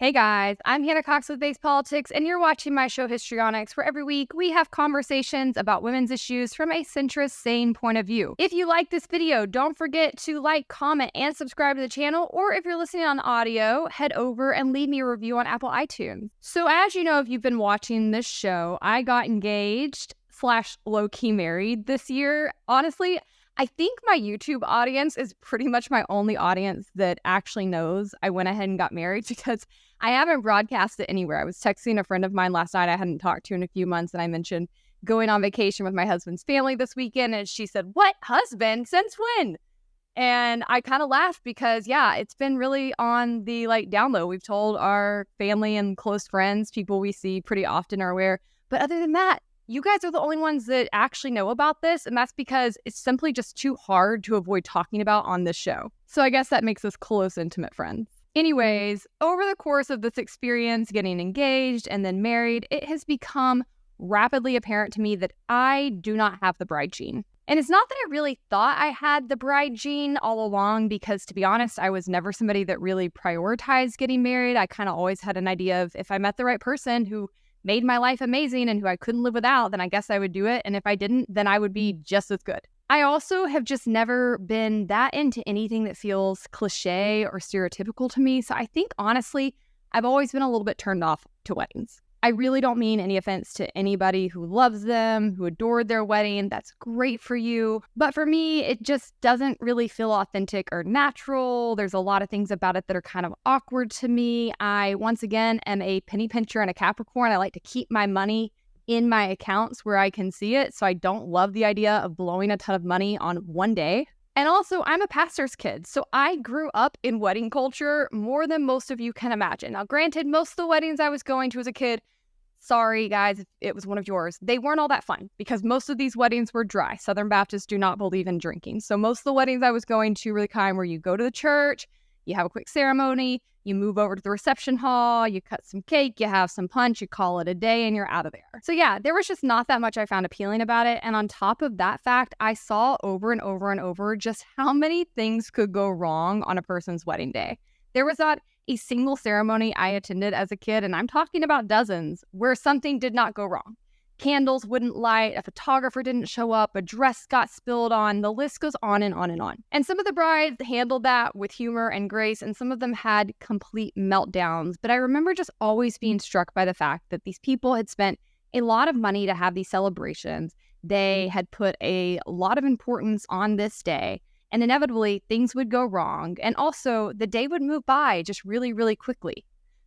Hey guys, I'm Hannah Cox with Base Politics, and you're watching my show Histrionics, where every week we have conversations about women's issues from a centrist, sane point of view. If you like this video, don't forget to like, comment, and subscribe to the channel, or if you're listening on audio, head over and leave me a review on Apple iTunes. So as you know, if you've been watching this show, I got engaged / low-key married this year. Honestly, I think my YouTube audience is pretty much my only audience that actually knows I went ahead and got married, because I haven't broadcast it anywhere. I was texting a friend of mine last night I hadn't talked to in a few months, and I mentioned going on vacation with my husband's family this weekend, and she said, "What husband? Since when?" And I kind of laughed because, yeah, it's been really on the down low. We've told our family and close friends, people we see pretty often, are aware. But other than that, you guys are the only ones that actually know about this, and that's because it's simply just too hard to avoid talking about on this show. So I guess that makes us close, intimate friends. Anyways, over the course of this experience, getting engaged and then married, it has become rapidly apparent to me that I do not have the bride gene. And it's not that I really thought I had the bride gene all along, because to be honest, I was never somebody that really prioritized getting married. I kind of always had an idea of, if I met the right person who made my life amazing and who I couldn't live without, then I guess I would do it. And if I didn't, then I would be just as good. I also have just never been that into anything that feels cliche or stereotypical to me. So I think, honestly, I've always been a little bit turned off to weddings. I really don't mean any offense to anybody who loves them, who adored their wedding. That's great for you. But for me, it just doesn't really feel authentic or natural. There's a lot of things about it that are kind of awkward to me. I, once again, am a penny pincher and a Capricorn. I like to keep my money in my accounts where I can see it. So I don't love the idea of blowing a ton of money on one day. And also, I'm a pastor's kid, so I grew up in wedding culture more than most of you can imagine. Now, granted, most of the weddings I was going to as a kid, sorry guys if it was one of yours, they weren't all that fun, because most of these weddings were dry. Southern Baptists do not believe in drinking. So most of the weddings I was going to were the kind where you go to the church, you have a quick ceremony, you move over to the reception hall, you cut some cake, you have some punch, you call it a day, and you're out of there. So yeah, there was just not that much I found appealing about it. And on top of that fact, I saw over and over and over just how many things could go wrong on a person's wedding day. There was not a single ceremony I attended as a kid, and I'm talking about dozens, where something did not go wrong. Candles wouldn't light, a photographer didn't show up, a dress got spilled on, the list goes on and on and on. And some of the brides handled that with humor and grace, and some of them had complete meltdowns. But I remember just always being struck by the fact that these people had spent a lot of money to have these celebrations. They had put a lot of importance on this day, and inevitably things would go wrong. And also the day would move by just really, really quickly.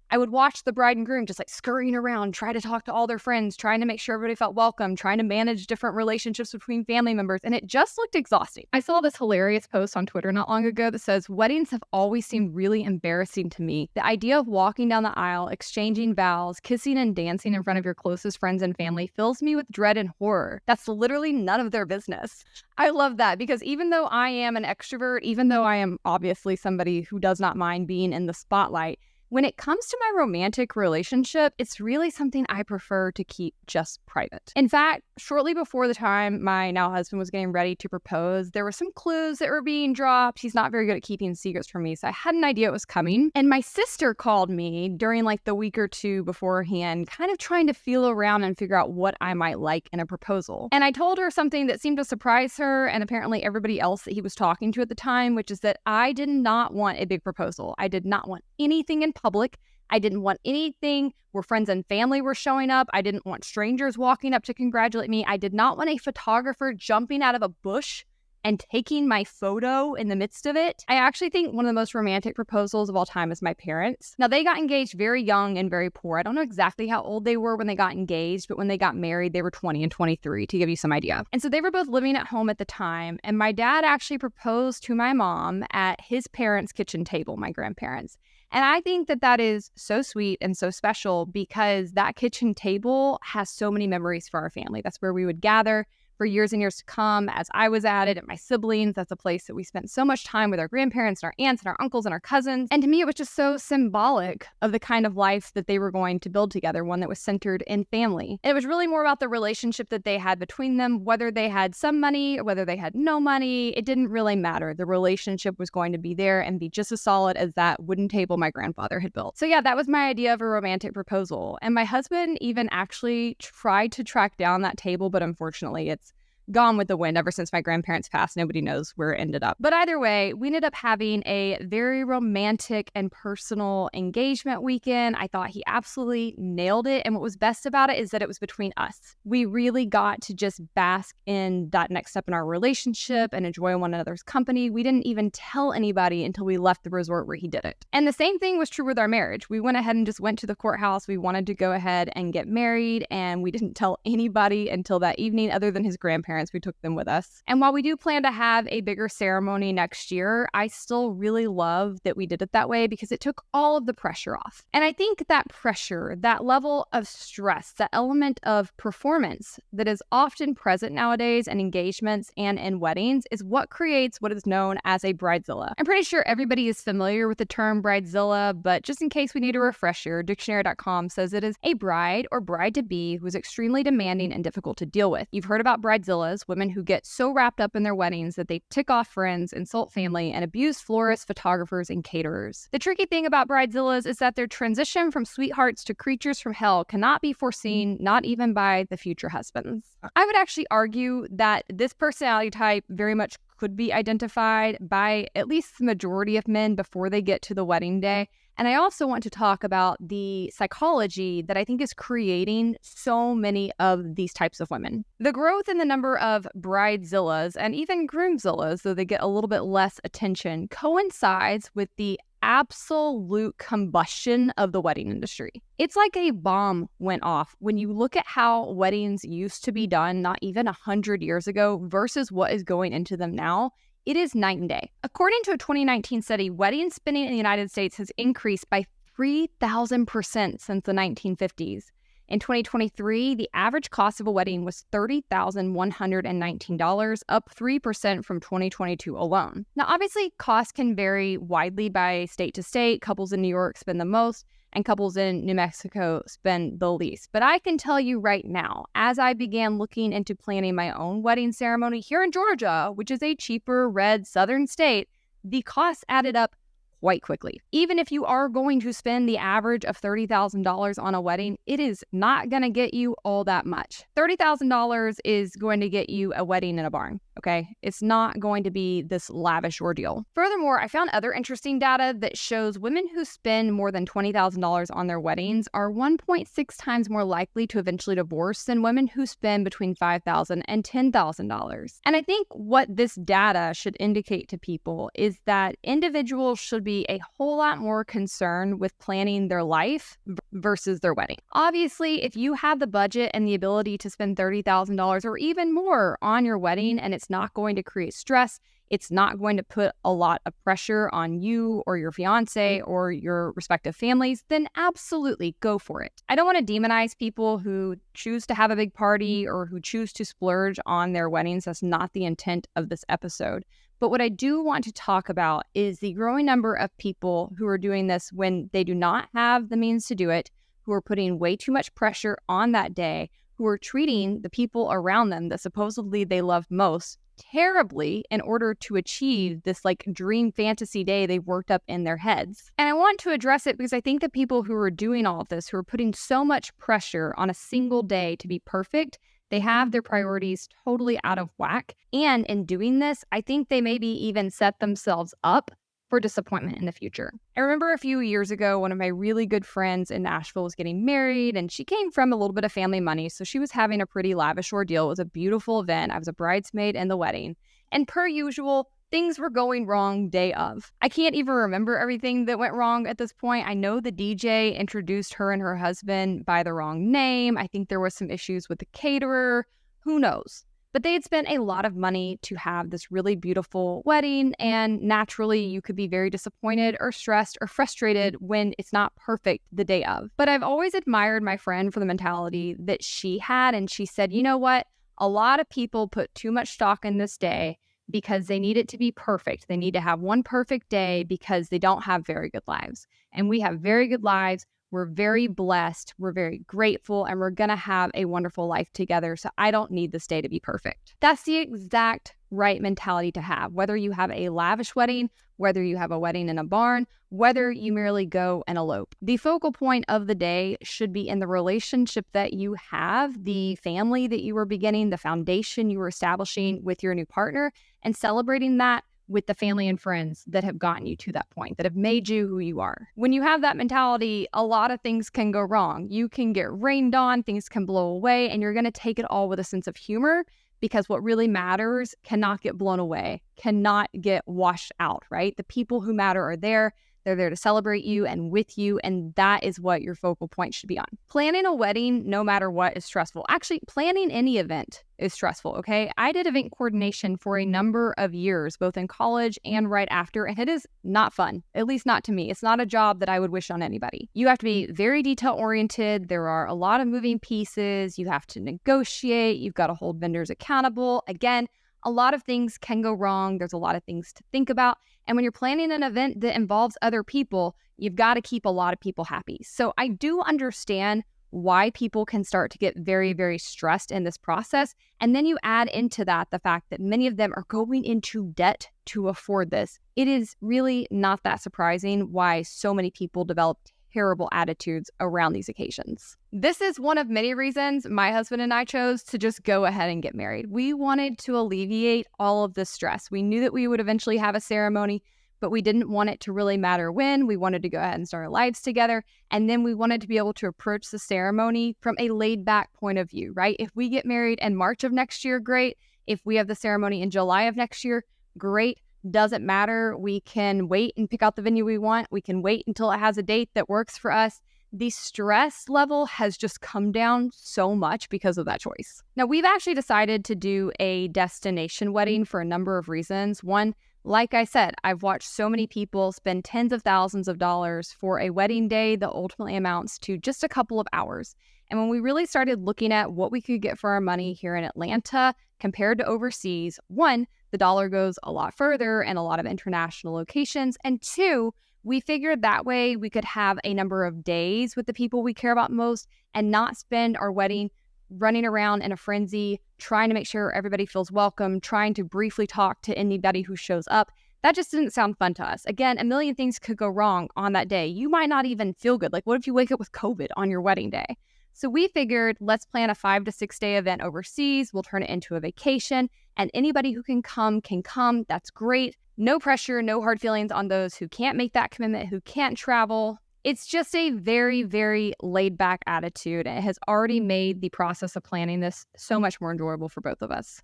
I would watch the bride and groom just scurrying around, try to talk to all their friends, trying to make sure everybody felt welcome, trying to manage different relationships between family members, and it just looked exhausting. I saw this hilarious post on Twitter not long ago that says, "Weddings have always seemed really embarrassing to me. The idea of walking down the aisle, exchanging vows, kissing and dancing in front of your closest friends and family fills me with dread and horror. That's literally none of their business." I love that, because even though I am an extrovert, even though I am obviously somebody who does not mind being in the spotlight, when it comes to my romantic relationship, it's really something I prefer to keep just private. In fact, shortly before the time my now husband was getting ready to propose, there were some clues that were being dropped. He's not very good at keeping secrets from me, so I had an idea it was coming. And my sister called me during the week or two beforehand, kind of trying to feel around and figure out what I might like in a proposal. And I told her something that seemed to surprise her and apparently everybody else that he was talking to at the time, which is that I did not want a big proposal. I did not want anything in public. I didn't want anything where friends and family were showing up. I didn't want strangers walking up to congratulate me. I did not want a photographer jumping out of a bush and taking my photo in the midst of it. I actually think one of the most romantic proposals of all time is my parents. Now, they got engaged very young and very poor. I don't know exactly how old they were when they got engaged, but when they got married, they were 20 and 23, to give you some idea. And so they were both living at home at the time. And my dad actually proposed to my mom at his parents' kitchen table, my grandparents. And I think that that is so sweet and so special, because that kitchen table has so many memories for our family. That's where we would gather for years and years to come as I was at it and my siblings. That's a place that we spent so much time with our grandparents and our aunts and our uncles and our cousins. And to me, it was just so symbolic of the kind of life that they were going to build together, one that was centered in family. And it was really more about the relationship that they had between them, whether they had some money or whether they had no money. It didn't really matter. The relationship was going to be there and be just as solid as that wooden table my grandfather had built. So yeah, that was my idea of a romantic proposal. And my husband even actually tried to track down that table, but unfortunately it's gone with the wind ever since my grandparents passed. Nobody knows where it ended up. But either way, we ended up having a very romantic and personal engagement weekend. I thought he absolutely nailed it. And what was best about it is that it was between us. We really got to just bask in that next step in our relationship and enjoy one another's company. We didn't even tell anybody until we left the resort where he did it. And the same thing was true with our marriage. We went ahead and just went to the courthouse. We wanted to go ahead and get married, and we didn't tell anybody until that evening other than his grandparents. We took them with us. And while we do plan to have a bigger ceremony next year, I still really love that we did it that way because it took all of the pressure off. And I think that pressure, that level of stress, that element of performance that is often present nowadays in engagements and in weddings is what creates what is known as a bridezilla. I'm pretty sure everybody is familiar with the term bridezilla, but just in case we need a refresher, dictionary.com says it is a bride or bride-to-be who is extremely demanding and difficult to deal with. You've heard about bridezillas, women who get so wrapped up in their weddings that they tick off friends, insult family, and abuse florists, photographers, and caterers. The tricky thing about bridezillas is that their transition from sweethearts to creatures from hell cannot be foreseen, not even by the future husbands. I would actually argue that this personality type very much could be identified by at least the majority of men before they get to the wedding day. And I also want to talk about the psychology that I think is creating so many of these types of women. The growth in the number of bridezillas and even groomzillas, though they get a little bit less attention, coincides with the absolute combustion of the wedding industry. It's like a bomb went off when you look at how weddings used to be done not even 100 years ago versus what is going into them now. It is night and day. According to a 2019 study, wedding spending in the United States has increased by 3,000% since the 1950s. In 2023, the average cost of a wedding was $30,119, up 3% from 2022 alone. Now, obviously, costs can vary widely by state to state. Couples in New York spend the most, and couples in New Mexico spend the least. But I can tell you right now, as I began looking into planning my own wedding ceremony here in Georgia, which is a cheaper, red, southern state, the costs added up quite quickly. Even if you are going to spend the average of $30,000 on a wedding, it is not going to get you all that much. $30,000 is going to get you a wedding in a barn, okay? It's not going to be this lavish ordeal. Furthermore, I found other interesting data that shows women who spend more than $20,000 on their weddings are 1.6 times more likely to eventually divorce than women who spend between $5,000 and $10,000. And I think what this data should indicate to people is that individuals should be a whole lot more concerned with planning their life versus their wedding. Obviously, if you have the budget and the ability to spend $30,000 or even more on your wedding and it's not going to create stress, it's not going to put a lot of pressure on you or your fiance or your respective families, then absolutely go for it. I don't want to demonize people who choose to have a big party or who choose to splurge on their weddings. That's not the intent of this episode. But what I do want to talk about is the growing number of people who are doing this when they do not have the means to do it, who are putting way too much pressure on that day, who are treating the people around them that supposedly they love most terribly in order to achieve this like dream fantasy day they've worked up in their heads. And I want to address it because I think the people who are doing all of this, who are putting so much pressure on a single day to be perfect, they have their priorities totally out of whack. And in doing this, I think they maybe even set themselves up for disappointment in the future. I remember a few years ago, one of my really good friends in Nashville was getting married, and she came from a little bit of family money, so she was having a pretty lavish ordeal. It was a beautiful event. I was a bridesmaid in the wedding. And per usual, things were going wrong day of. I can't even remember everything that went wrong at this point. I know the DJ introduced her and her husband by the wrong name. I think there was some issues with the caterer. Who knows? But they had spent a lot of money to have this really beautiful wedding, and naturally you could be very disappointed or stressed or frustrated when it's not perfect the day of. But I've always admired my friend for the mentality that she had, and she said, you know what? A lot of people put too much stock in this day because they need it to be perfect. They need to have one perfect day because they don't have very good lives. And we have very good lives. We're very blessed. We're very grateful, and we're going to have a wonderful life together. So I don't need this day to be perfect. That's the exact right mentality to have, whether you have a lavish wedding, whether you have a wedding in a barn, whether you merely go and elope. The focal point of the day should be in the relationship that you have, the family that you are beginning, the foundation you are establishing with your new partner, and celebrating that with the family and friends that have gotten you to that point, that have made you who you are. When you have that mentality, a lot of things can go wrong. You can get rained on, things can blow away, and you're going to take it all with a sense of humor, because what really matters cannot get blown away, cannot get washed out, right? The people who matter are there. They're there to celebrate you and with you, and that is what your focal point should be on. Planning a wedding, no matter what, is stressful. Actually, planning any event is stressful, okay? I did event coordination for a number of years, both in college and right after, and it is not fun, at least not to me. It's not a job that I would wish on anybody. You have to be very detail-oriented. There are a lot of moving pieces. You have to negotiate. You've got to hold vendors accountable. Again, a lot of things can go wrong. There's a lot of things to think about. And when you're planning an event that involves other people, you've got to keep a lot of people happy. So I do understand why people can start to get very, very stressed in this process. And then you add into that the fact that many of them are going into debt to afford this. It is really not that surprising why so many people develop terrible attitudes around these occasions. This is one of many reasons my husband and I chose to just go ahead and get married. We wanted to alleviate all of this stress. We knew that we would eventually have a ceremony, but we didn't want it to really matter when. We wanted to go ahead and start our lives together. And then we wanted to be able to approach the ceremony from a laid back point of view, right? If we get married in March of next year, great. If we have the ceremony in July of next year, great. Doesn't matter. We can wait and pick out the venue we want. We can wait until it has a date that works for us. The stress level has just come down so much because of that choice. Now, we've actually decided to do a destination wedding for a number of reasons. One, like I said, I've watched so many people spend tens of thousands of dollars for a wedding day that ultimately amounts to just a couple of hours. And when we really started looking at what we could get for our money here in Atlanta compared to overseas, one, the dollar goes a lot further in a lot of international locations. And two, we figured that way we could have a number of days with the people we care about most and not spend our wedding running around in a frenzy, trying to make sure everybody feels welcome, trying to briefly talk to anybody who shows up. That just didn't sound fun to us. Again, a million things could go wrong on that day. You might not even feel good. Like, what if you wake up with COVID on your wedding day? So we figured, let's plan a 5 to 6 day event overseas. We'll turn it into a vacation, and anybody who can come can come. That's great. No pressure, no hard feelings on those who can't make that commitment, who can't travel. It's just a very, very laid back attitude. It has already made the process of planning this so much more enjoyable for both of us.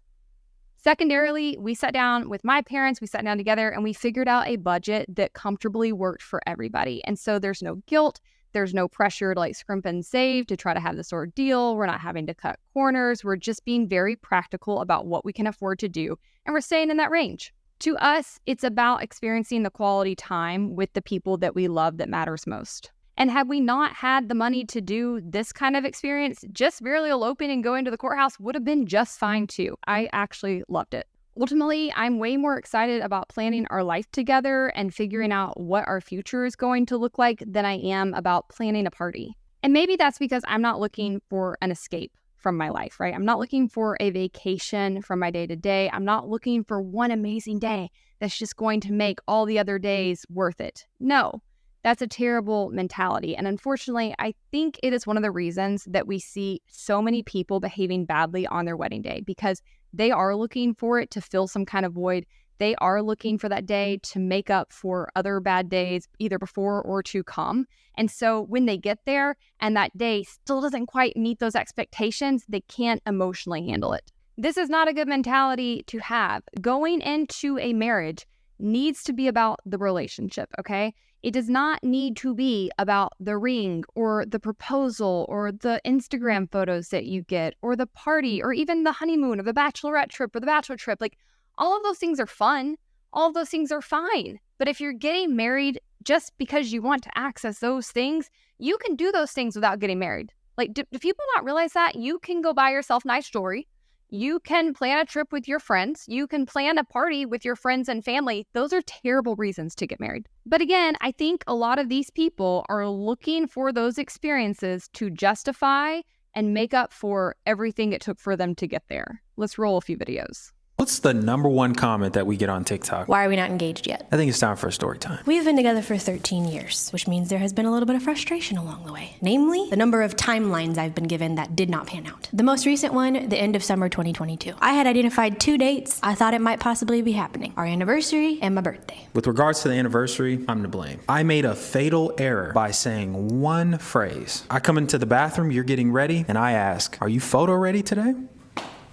Secondarily, we sat down with my parents, we sat down together, and we figured out a budget that comfortably worked for everybody. And so there's no guilt. There's no pressure to like scrimp and save to try to have this ordeal. We're not having to cut corners. We're just being very practical about what we can afford to do. And we're staying in that range. To us, it's about experiencing the quality time with the people that we love that matters most. And had we not had the money to do this kind of experience, just barely eloping and going to the courthouse would have been just fine too. I actually loved it. Ultimately, I'm way more excited about planning our life together and figuring out what our future is going to look like than I am about planning a party. And maybe that's because I'm not looking for an escape from my life, right? I'm not looking for a vacation from my day to day. I'm not looking for one amazing day that's just going to make all the other days worth it. No, that's a terrible mentality. And unfortunately, I think it is one of the reasons that we see so many people behaving badly on their wedding day, because they are looking for it to fill some kind of void. They are looking for that day to make up for other bad days, either before or to come. And so when they get there and that day still doesn't quite meet those expectations, they can't emotionally handle it. This is not a good mentality to have. Going into a marriage needs to be about the relationship, okay? It does not need to be about the ring or the proposal or the Instagram photos that you get or the party or even the honeymoon or the bachelorette trip or the bachelor trip. Like, all of those things are fun. All of those things are fine. But if you're getting married just because you want to access those things, you can do those things without getting married. Like, do people not realize that? You can go buy yourself nice jewelry. You can plan a trip with your friends. You can plan a party with your friends and family. Those are terrible reasons to get married. But again, I think a lot of these people are looking for those experiences to justify and make up for everything it took for them to get there. Let's roll a few videos. What's the number one comment that we get on TikTok? Why are we not engaged yet? I think it's time for a story time. We've been together for 13 years, which means there has been a little bit of frustration along the way. Namely, the number of timelines I've been given that did not pan out. The most recent one, the end of summer 2022. I had identified 2 dates I thought it might possibly be happening. Our anniversary and my birthday. With regards to the anniversary, I'm to blame. I made a fatal error by saying one phrase. I come into the bathroom, you're getting ready, and I ask, are you photo ready today?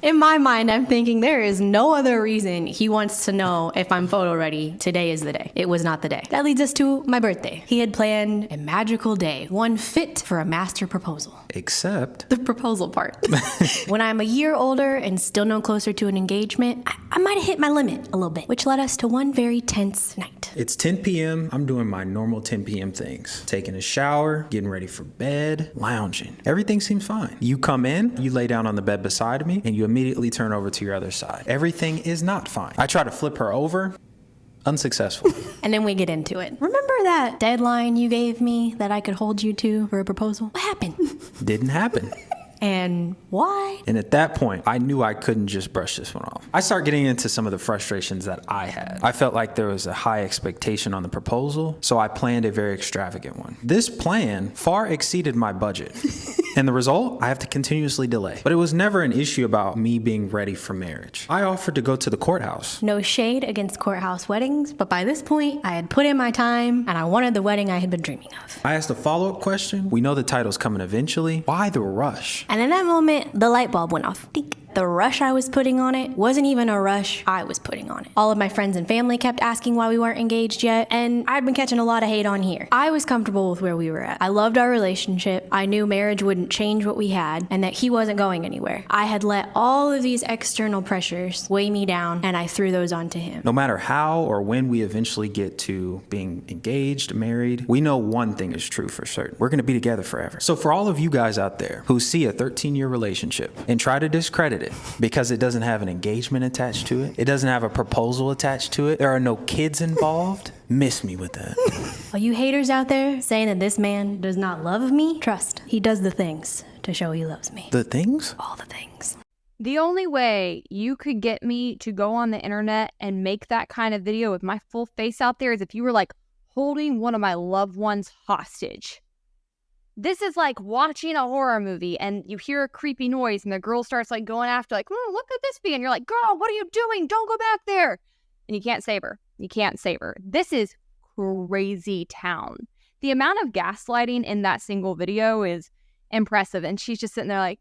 In my mind, I'm thinking there is no other reason he wants to know if I'm photo ready. Today is the day. It was not the day. That leads us to my birthday. He had planned a magical day, one fit for a master proposal. Except the proposal part. When I'm a year older and still no closer to an engagement, I might have hit my limit a little bit, which led us to one very tense night. It's 10 p.m. I'm doing my normal 10 p.m. things. Taking a shower, getting ready for bed, lounging. Everything seems fine. You come in, you lay down on the bed beside me, and you immediately turn over to your other side. Everything is not fine. I try to flip her over, unsuccessful. And then we get into it. Remember that deadline you gave me that I could hold you to for a proposal? What happened? Didn't happen. And why? And at that point, I knew I couldn't just brush this one off. I start getting into some of the frustrations that I had. I felt like there was a high expectation on the proposal, so I planned a very extravagant one. This plan far exceeded my budget. And the result, I have to continuously delay. But it was never an issue about me being ready for marriage. I offered to go to the courthouse. No shade against courthouse weddings, but by this point, I had put in my time and I wanted the wedding I had been dreaming of. I asked a follow-up question. We know the title's coming eventually. Why the rush? And in that moment, the light bulb went off. Dink. The rush I was putting on it wasn't even a rush I was putting on it. All of my friends and family kept asking why we weren't engaged yet, and I'd been catching a lot of hate on here. I was comfortable with where we were at. I loved our relationship. I knew marriage wouldn't change what we had, and that he wasn't going anywhere. I had let all of these external pressures weigh me down, and I threw those onto him. No matter how or when we eventually get to being engaged, married, we know one thing is true for certain. We're gonna be together forever. So for all of you guys out there who see a 13-year relationship and try to discredit it because it doesn't have an engagement attached to it, it doesn't have a proposal attached to it, there are no kids involved, miss me with that. All you haters out there saying that this man does not love me, trust, he does the things to show he loves me. The things? All the things. The only way you could get me to go on the internet and make that kind of video with my full face out there is if you were like holding one of my loved ones hostage. This is like watching a horror movie and you hear a creepy noise and the girl starts like going after like, what could this be? And you're like, girl, what are you doing? Don't go back there. And you can't save her. You can't save her. This is crazy town. The amount of gaslighting in that single video is impressive. And she's just sitting there like,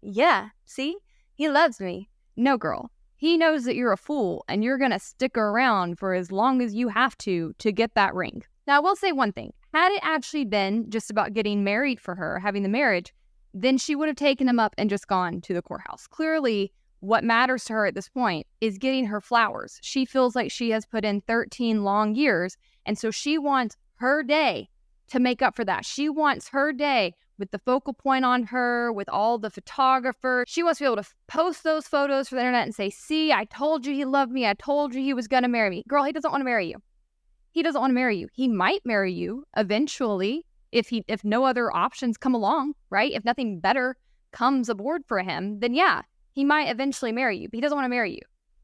yeah, see? He loves me. No, girl. He knows that you're a fool and you're going to stick around for as long as you have to get that ring. Now, I will say one thing. Had it actually been just about getting married for her, having the marriage, then she would have taken him up and just gone to the courthouse. Clearly, what matters to her at this point is getting her flowers. She feels like she has put in 13 long years, and so she wants her day to make up for that. She wants her day with the focal point on her, with all the photographers. She wants to be able to post those photos for the internet and say, see, I told you he loved me. I told you he was going to marry me. Girl, he doesn't want to marry you. He doesn't want to marry you. He might marry you eventually if no other options come along, right? If nothing better comes aboard for him, then yeah, he might eventually marry you, but he doesn't want to marry you.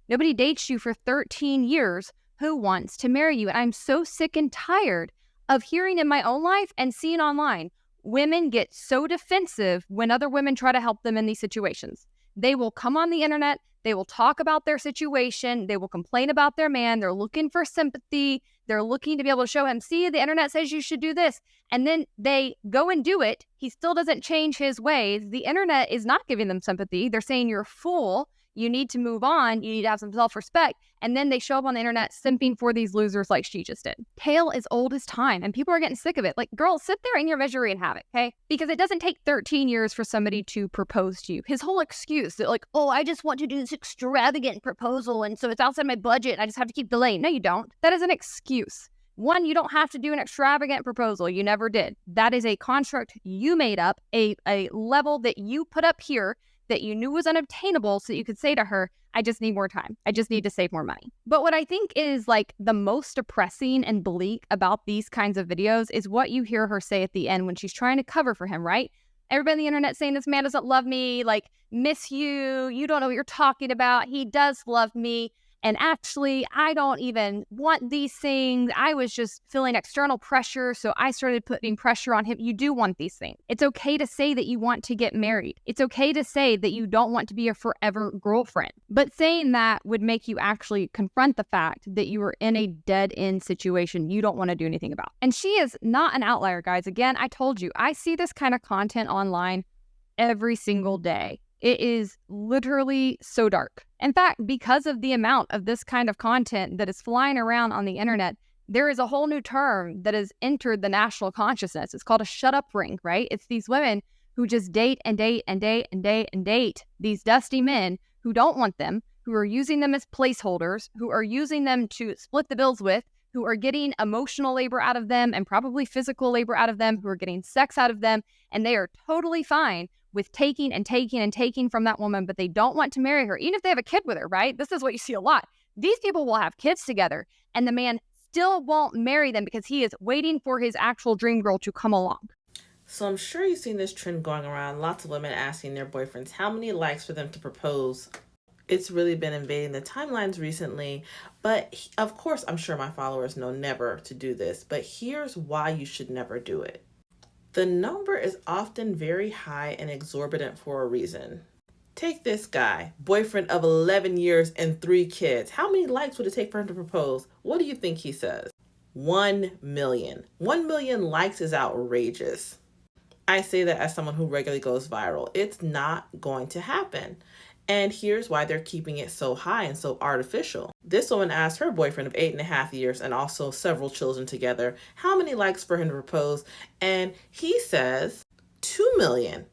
Nobody dates you for 13 years who wants to marry you. And I'm so sick and tired of hearing in my own life and seeing online, women get so defensive when other women try to help them in these situations. They will come on the internet, they will talk about their situation, they will complain about their man, they're looking for sympathy, they're looking to be able to show him, see, the internet says you should do this. And then they go and do it. He still doesn't change his ways. The internet is not giving them sympathy. They're saying you're a fool. You need to move on. You need to have some self-respect. And then they show up on the internet simping for these losers like she just did. Tale as old as time, and people are getting sick of it. Like, girl, sit there in your misery and have it, okay? Because it doesn't take 13 years for somebody to propose to you. His whole excuse that like, oh, I just want to do this extravagant proposal, and so it's outside my budget, and I just have to keep delaying. No, you don't. That is an excuse. One, you don't have to do an extravagant proposal. You never did. That is a construct you made up, a level that you put up here that you knew was unobtainable so that you could say to her, I just need more time. I just need to save more money. But what I think is like the most depressing and bleak about these kinds of videos is what you hear her say at the end when she's trying to cover for him, right? Everybody on the internet saying this man doesn't love me, like, miss you, you don't know what you're talking about, he does love me. And actually, I don't even want these things. I was just feeling external pressure, so I started putting pressure on him. You do want these things. It's okay to say that you want to get married. It's okay to say that you don't want to be a forever girlfriend. But saying that would make you actually confront the fact that you are in a dead-end situation you don't want to do anything about. And she is not an outlier, guys. Again, I told you, I see this kind of content online every single day. It is literally so dark. In fact, because of the amount of this kind of content that is flying around on the internet, there is a whole new term that has entered the national consciousness. It's called a shut up ring, right? It's these women who just date and date and date and date and date these dusty men who don't want them, who are using them as placeholders, who are using them to split the bills with, who are getting emotional labor out of them and probably physical labor out of them, who are getting sex out of them, and they are totally fine with taking and taking and taking from that woman, but they don't want to marry her, even if they have a kid with her, right? This is what you see a lot. These people will have kids together, and the man still won't marry them because he is waiting for his actual dream girl to come along. So I'm sure you've seen this trend going around, lots of women asking their boyfriends how many likes for them to propose. It's really been invading the timelines recently, but of course, I'm sure my followers know never to do this, but here's why you should never do it. The number is often very high and exorbitant for a reason. Take this guy, boyfriend of 11 years and 3 kids. How many likes would it take for him to propose? What do you think he says? 1 million. 1 million likes is outrageous. I say that as someone who regularly goes viral. It's not going to happen. And here's why they're keeping it so high and so artificial. This woman asked her boyfriend of 8.5 years and also several children together how many likes for him to propose, and he says 2 million.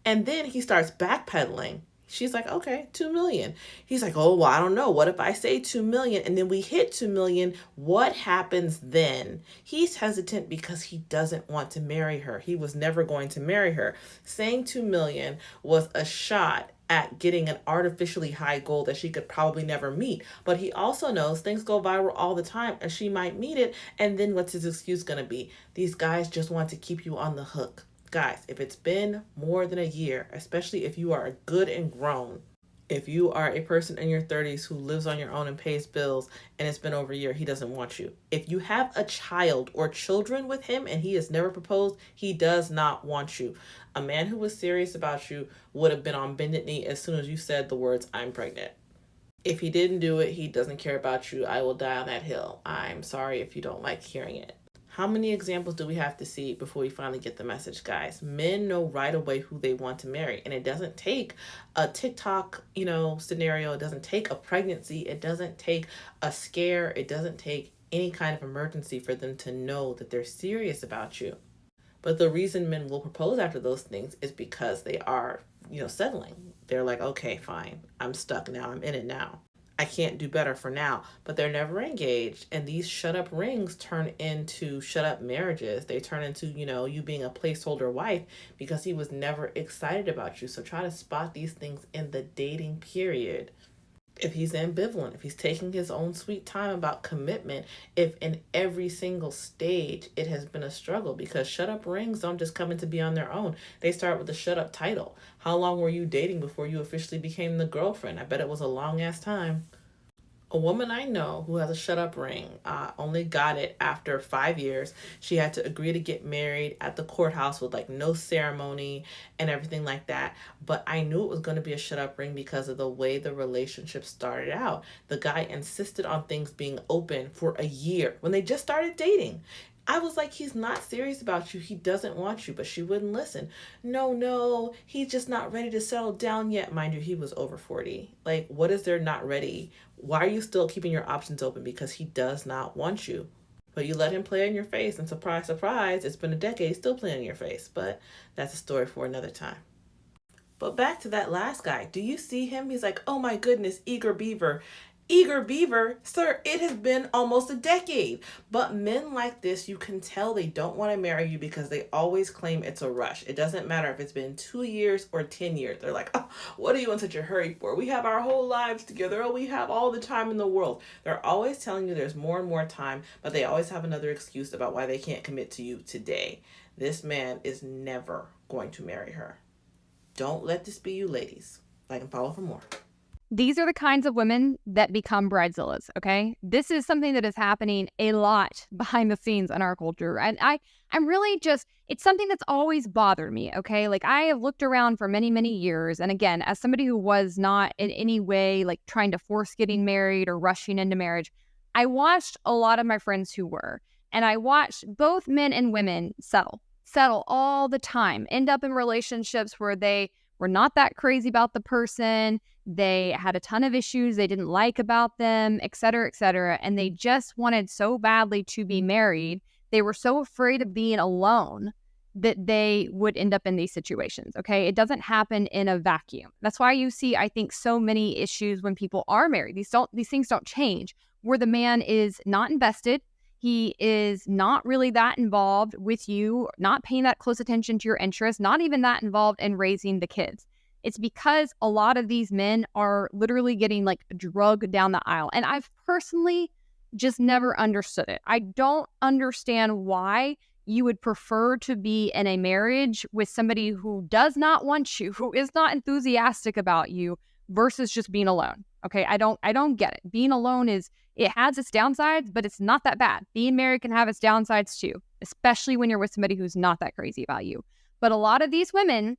And then he starts backpedaling. She's like, okay, 2 million. He's like, oh, well, I don't know. What if I say 2 million and then we hit 2 million? What happens then? He's hesitant because he doesn't want to marry her. He was never going to marry her. Saying 2 million was a shot at getting an artificially high goal that she could probably never meet. But he also knows things go viral all the time and she might meet it. And then what's his excuse going to be? These guys just want to keep you on the hook. Guys, if it's been more than a year, especially if you are good and grown, if you are a person in your 30s who lives on your own and pays bills and it's been over a year, he doesn't want you. If you have a child or children with him and he has never proposed, he does not want you. A man who was serious about you would have been on bended knee as soon as you said the words, I'm pregnant. If he didn't do it, he doesn't care about you. I will die on that hill. I'm sorry if you don't like hearing it. How many examples do we have to see before we finally get the message, guys? Men know right away who they want to marry. And it doesn't take a TikTok, scenario. It doesn't take a pregnancy. It doesn't take a scare. It doesn't take any kind of emergency for them to know that they're serious about you. But the reason men will propose after those things is because they are, settling. They're like, okay, fine. I'm stuck now. I'm in it now. I can't do better for now, but they're never engaged. And these shut up rings turn into shut up marriages. They turn into, you being a placeholder wife because he was never excited about you. So try to spot these things in the dating period. If he's ambivalent, if he's taking his own sweet time about commitment, if in every single stage it has been a struggle, because shut up rings don't just come in to be on their own. They start with the shut up title. How long were you dating before you officially became the girlfriend? I bet it was a long ass time. A woman I know who has a shut up ring only got it after 5 years. She had to agree to get married at the courthouse with no ceremony and everything like that. But I knew it was going to be a shut up ring because of the way the relationship started out. The guy insisted on things being open for a year when they just started dating. I was like, he's not serious about you. He doesn't want you, but she wouldn't listen. No, he's just not ready to settle down yet. Mind you, he was over 40. What is there not ready? Why are you still keeping your options open? Because he does not want you. But you let him play in your face, and surprise, surprise, it's been a decade, he's still playing in your face. But that's a story for another time. But back to that last guy. Do you see him? He's like, oh my goodness, eager beaver. Eager beaver, sir, it has been almost a decade. But men like this, you can tell they don't want to marry you because they always claim it's a rush. It doesn't matter if it's been 2 years or 10 years. They're like, oh, what are you in such a hurry for? We have our whole lives together. Oh, we have all the time in the world. They're always telling you there's more and more time, but they always have another excuse about why they can't commit to you today. This man is never going to marry her. Don't let this be you, ladies. Like and follow for more. These are the kinds of women that become bridezillas, okay? This is something that is happening a lot behind the scenes in our culture. And I'm really just, it's something that's always bothered me, okay? Like, I have looked around for many, many years. And again, as somebody who was not in any way like trying to force getting married or rushing into marriage, I watched a lot of my friends who were. And I watched both men and women settle all the time, end up in relationships where they were not that crazy about the person. They had a ton of issues they didn't like about them, et cetera, and they just wanted so badly to be married. They were so afraid of being alone that they would end up in these situations, okay? It doesn't happen in a vacuum. That's why you see, I think, so many issues when people are married. These things don't change, where the man is not invested. He is not really that involved with you, not paying that close attention to your interests, not even that involved in raising the kids. It's because a lot of these men are literally getting like drugged down the aisle. And I've personally just never understood it. I don't understand why you would prefer to be in a marriage with somebody who does not want you, who is not enthusiastic about you, versus just being alone. Okay, I don't get it. Being alone it has its downsides, but it's not that bad. Being married can have its downsides too, especially when you're with somebody who's not that crazy about you. But a lot of these women,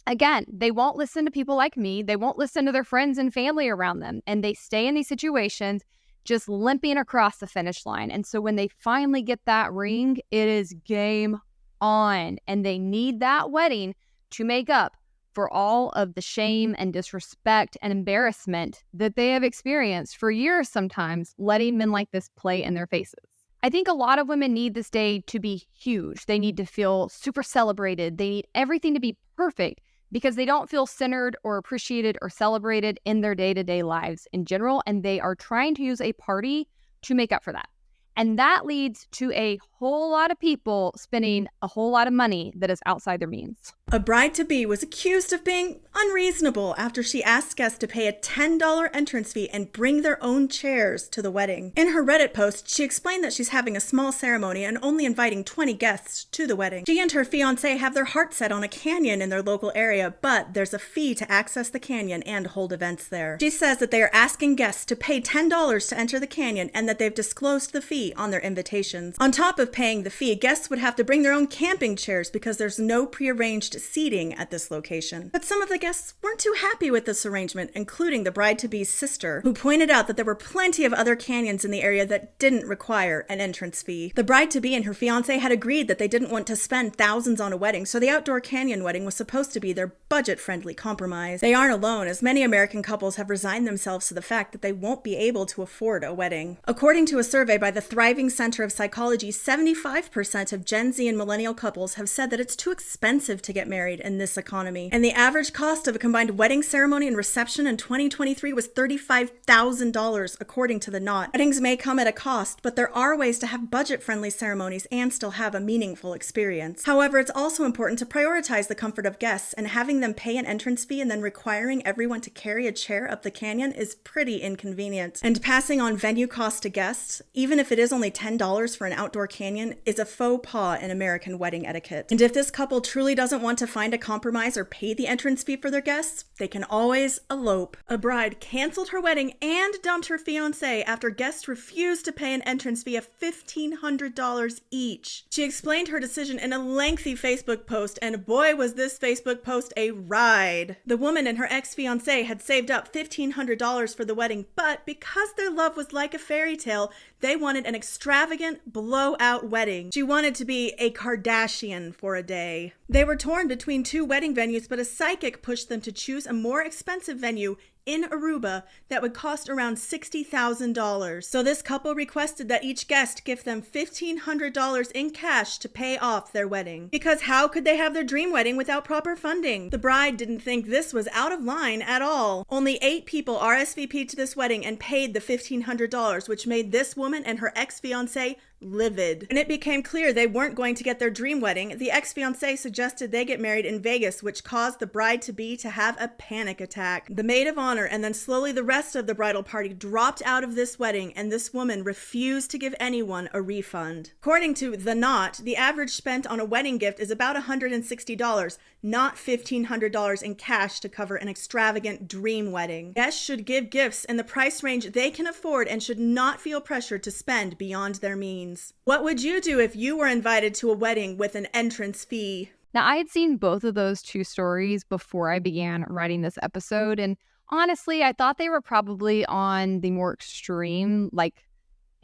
again, they won't listen to people like me. They won't listen to their friends and family around them. And they stay in these situations just limping across the finish line. And so when they finally get that ring, it is game on. And they need that wedding to make up for all of the shame and disrespect and embarrassment that they have experienced for years sometimes, letting men like this play in their faces. I think a lot of women need this day to be huge. They need to feel super celebrated. They need everything to be perfect because they don't feel centered or appreciated or celebrated in their day-to-day lives in general, and they are trying to use a party to make up for that. And that leads to a whole lot of people spending a whole lot of money that is outside their means. A bride-to-be was accused of being unreasonable after she asked guests to pay a $10 entrance fee and bring their own chairs to the wedding. In her Reddit post, she explained that she's having a small ceremony and only inviting 20 guests to the wedding. She and her fiancé have their heart set on a canyon in their local area, but there's a fee to access the canyon and hold events there. She says that they are asking guests to pay $10 to enter the canyon and that they've disclosed the fee on their invitations. On top of paying the fee, guests would have to bring their own camping chairs because there's no prearranged seating at this location. But some of the guests weren't too happy with this arrangement, including the bride-to-be's sister, who pointed out that there were plenty of other canyons in the area that didn't require an entrance fee. The bride-to-be and her fiancé had agreed that they didn't want to spend thousands on a wedding, so the outdoor canyon wedding was supposed to be their budget-friendly compromise. They aren't alone, as many American couples have resigned themselves to the fact that they won't be able to afford a wedding. According to a survey by the Thriving Center of Psychology, 75% of Gen Z and millennial couples have said that it's too expensive to get married in this economy. And the average cost of a combined wedding ceremony and reception in 2023 was $35,000, according to The Knot. Weddings may come at a cost, but there are ways to have budget-friendly ceremonies and still have a meaningful experience. However, it's also important to prioritize the comfort of guests, and having them pay an entrance fee and then requiring everyone to carry a chair up the canyon is pretty inconvenient. And passing on venue costs to guests, even if it is only $10 for an outdoor canyon, is a faux pas in American wedding etiquette. And if this couple truly doesn't want to find a compromise or pay the entrance fee for their guests, they can always elope. A bride canceled her wedding and dumped her fiancé after guests refused to pay an entrance fee of $1,500 each. She explained her decision in a lengthy Facebook post, and boy was this Facebook post a ride. The woman and her ex-fiancé had saved up $1,500 for the wedding, but because their love was like a fairy tale, they wanted an extravagant, blowout wedding. She wanted to be a Kardashian for a day. They were torn between two wedding venues, but a psychic pushed them to choose a more expensive venue in Aruba that would cost around $60,000. So this couple requested that each guest give them $1,500 in cash to pay off their wedding. Because how could they have their dream wedding without proper funding? The bride didn't think this was out of line at all. Only 8 people RSVP'd to this wedding and paid the $1,500, which made this woman and her ex-fiancé livid. When it became clear they weren't going to get their dream wedding, the ex-fiancé suggested they get married in Vegas, which caused the bride-to-be to have a panic attack. The maid of honor and then slowly the rest of the bridal party dropped out of this wedding, and this woman refused to give anyone a refund. According to The Knot, the average spent on a wedding gift is about $160, not $1,500 in cash to cover an extravagant dream wedding. Guests should give gifts in the price range they can afford and should not feel pressured to spend beyond their means. What would you do if you were invited to a wedding with an entrance fee? Now, I had seen both of those two stories before I began writing this episode, and honestly, I thought they were probably on the more extreme,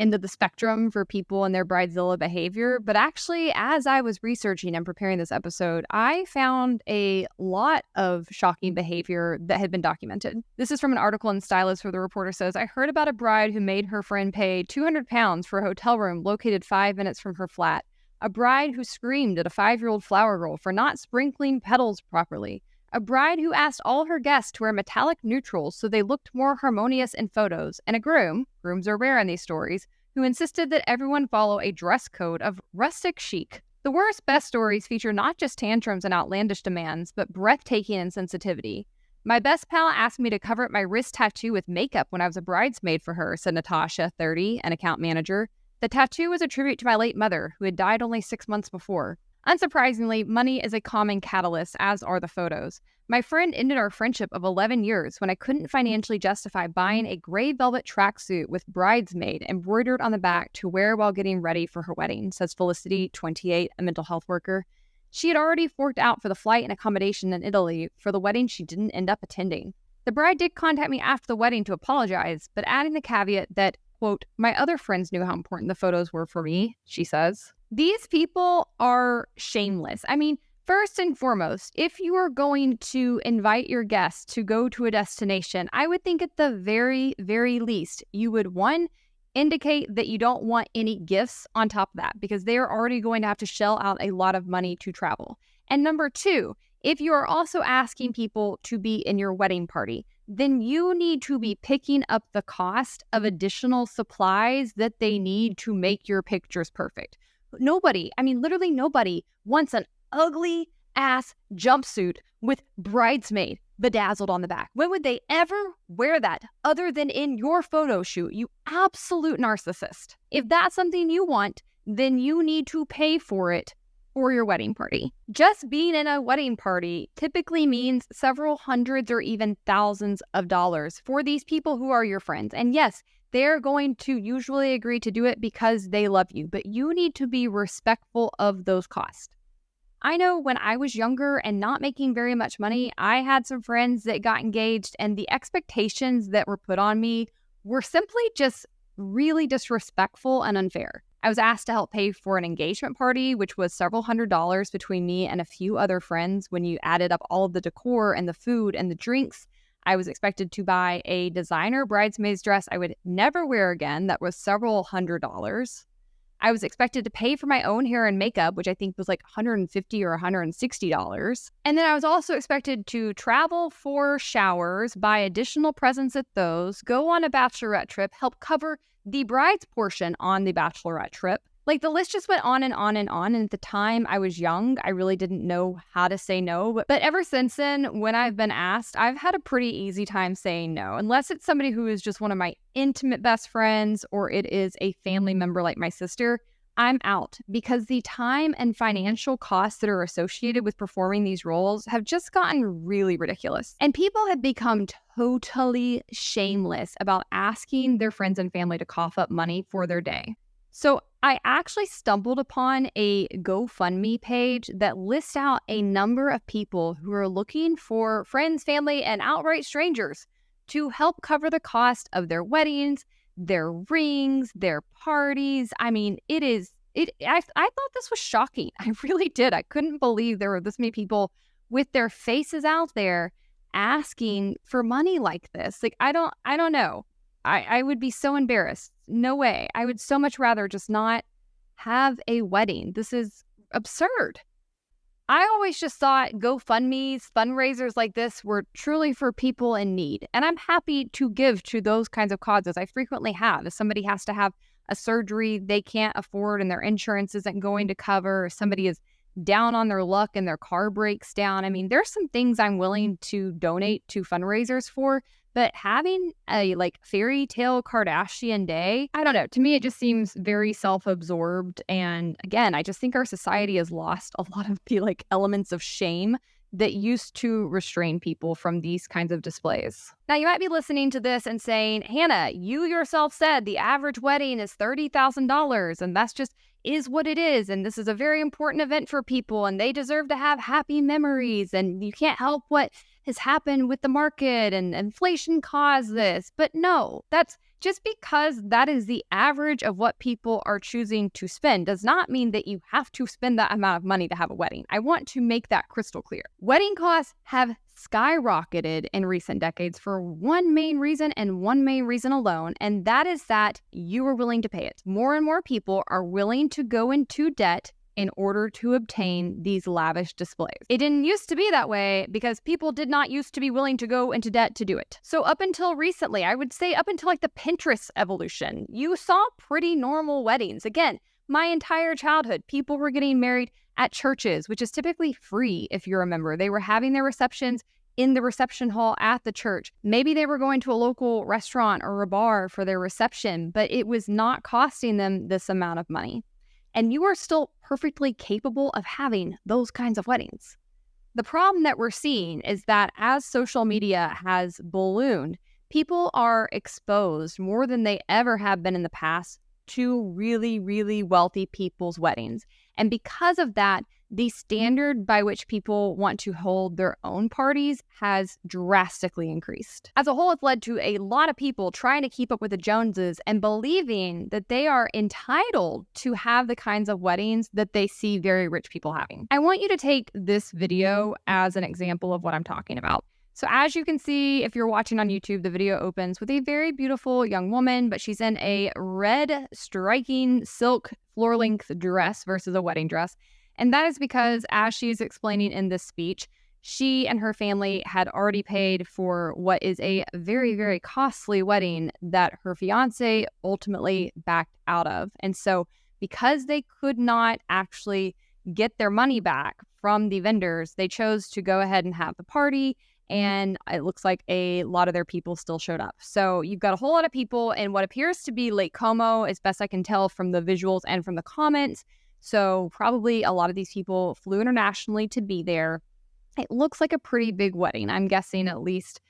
end of the spectrum for people and their Bridezilla behavior. But actually, as I was researching and preparing this episode, I found a lot of shocking behavior that had been documented. This is from an article in Stylist where the reporter says, I heard about a bride who made her friend pay £200 for a hotel room located 5 minutes from her flat. A bride who screamed at a 5-year-old flower girl for not sprinkling petals properly. A bride who asked all her guests to wear metallic neutrals so they looked more harmonious in photos, and a groom, grooms are rare in these stories, who insisted that everyone follow a dress code of rustic chic. The worst best stories feature not just tantrums and outlandish demands, but breathtaking insensitivity. My best pal asked me to cover up my wrist tattoo with makeup when I was a bridesmaid for her, said Natasha, 30, an account manager. The tattoo was a tribute to my late mother, who had died only 6 months before. Unsurprisingly, money is a common catalyst, as are the photos. My friend ended our friendship of 11 years when I couldn't financially justify buying a gray velvet tracksuit with bridesmaid embroidered on the back to wear while getting ready for her wedding, says Felicity, 28, a mental health worker. She had already forked out for the flight and accommodation in Italy for the wedding she didn't end up attending. The bride did contact me after the wedding to apologize, but adding the caveat that, quote, my other friends knew how important the photos were for me, she says. These people are shameless. I mean, first and foremost, if you are going to invite your guests to go to a destination, I would think at the very, very least, you would, 1, indicate that you don't want any gifts on top of that, because they are already going to have to shell out a lot of money to travel. And number 2, if you are also asking people to be in your wedding party, then you need to be picking up the cost of additional supplies that they need to make your pictures perfect. Nobody, literally nobody wants an ugly ass jumpsuit with bridesmaid bedazzled on the back. When would they ever wear that other than in your photo shoot, you absolute narcissist? If that's something you want, then you need to pay for it for your wedding party. Just being in a wedding party typically means several hundreds or even thousands of dollars for these people who are your friends. And yes, they're going to usually agree to do it because they love you, but you need to be respectful of those costs. I know when I was younger and not making very much money, I had some friends that got engaged, and the expectations that were put on me were simply just really disrespectful and unfair. I was asked to help pay for an engagement party, which was several $100s between me and a few other friends. When you added up all of the decor and the food and the drinks, I was expected to buy a designer bridesmaid's dress I would never wear again that was several $100s. I was expected to pay for my own hair and makeup, which I think was like $150 or $160. And then I was also expected to travel for showers, buy additional presents at those, go on a bachelorette trip, help cover the bride's portion on the bachelorette trip. Like, the list just went on and on and on. And at the time I was young, I really didn't know how to say no. But ever since then, when I've been asked, I've had a pretty easy time saying no, unless it's somebody who is just one of my intimate best friends or it is a family member like my sister. I'm out, because the time and financial costs that are associated with performing these roles have just gotten really ridiculous. And people have become totally shameless about asking their friends and family to cough up money for their day. So I actually stumbled upon a GoFundMe page that lists out a number of people who are looking for friends, family, and outright strangers to help cover the cost of their weddings, their rings, their parties. I mean, I thought this was shocking. I really did. I couldn't believe there were this many people with their faces out there asking for money like this. Like, I don't know. I would be so embarrassed. No way. I would so much rather just not have a wedding. This is absurd. I always just thought GoFundMe's, fundraisers like this were truly for people in need. And I'm happy to give to those kinds of causes. I frequently have. If somebody has to have a surgery they can't afford and their insurance isn't going to cover, or somebody is down on their luck and their car breaks down. I mean, there's some things I'm willing to donate to fundraisers for, but having a fairy tale Kardashian day, I don't know. To me, it just seems very self-absorbed. And again, I just think our society has lost a lot of the elements of shame that used to restrain people from these kinds of displays. Now, you might be listening to this and saying, Hannah, you yourself said the average wedding is $30,000, and that's just is what it is. And this is a very important event for people, and they deserve to have happy memories. And you can't help what has happened with the market, and inflation caused this. But no, that's just because that is the average of what people are choosing to spend does not mean that you have to spend that amount of money to have a wedding. I want to make that crystal clear. Wedding costs have skyrocketed in recent decades for one main reason and one main reason alone, and that is that you are willing to pay it. More and more people are willing to go into debt in order to obtain these lavish displays. It didn't used to be that way because people did not used to be willing to go into debt to do it. So up until recently, I would say up until the Pinterest evolution, you saw pretty normal weddings. Again, my entire childhood, people were getting married at churches, which is typically free if you're a member. They were having their receptions in the reception hall at the church. Maybe they were going to a local restaurant or a bar for their reception, but it was not costing them this amount of money. And you are still perfectly capable of having those kinds of weddings. The problem that we're seeing is that as social media has ballooned, people are exposed more than they ever have been in the past to really, really wealthy people's weddings. And because of that, the standard by which people want to hold their own parties has drastically increased. As a whole, it's led to a lot of people trying to keep up with the Joneses and believing that they are entitled to have the kinds of weddings that they see very rich people having. I want you to take this video as an example of what I'm talking about. So as you can see, if you're watching on YouTube, the video opens with a very beautiful young woman, but she's in a red striking silk floor-length dress versus a wedding dress. And that is because, as she's explaining in this speech, she and her family had already paid for what is a very, very costly wedding that her fiance ultimately backed out of. And so because they could not actually get their money back from the vendors, they chose to go ahead and have the party. And it looks like a lot of their people still showed up. So you've got a whole lot of people in what appears to be Lake Como, as best I can tell from the visuals and from the comments. So probably a lot of these people flew internationally to be there. It looks like a pretty big wedding. I'm guessing at least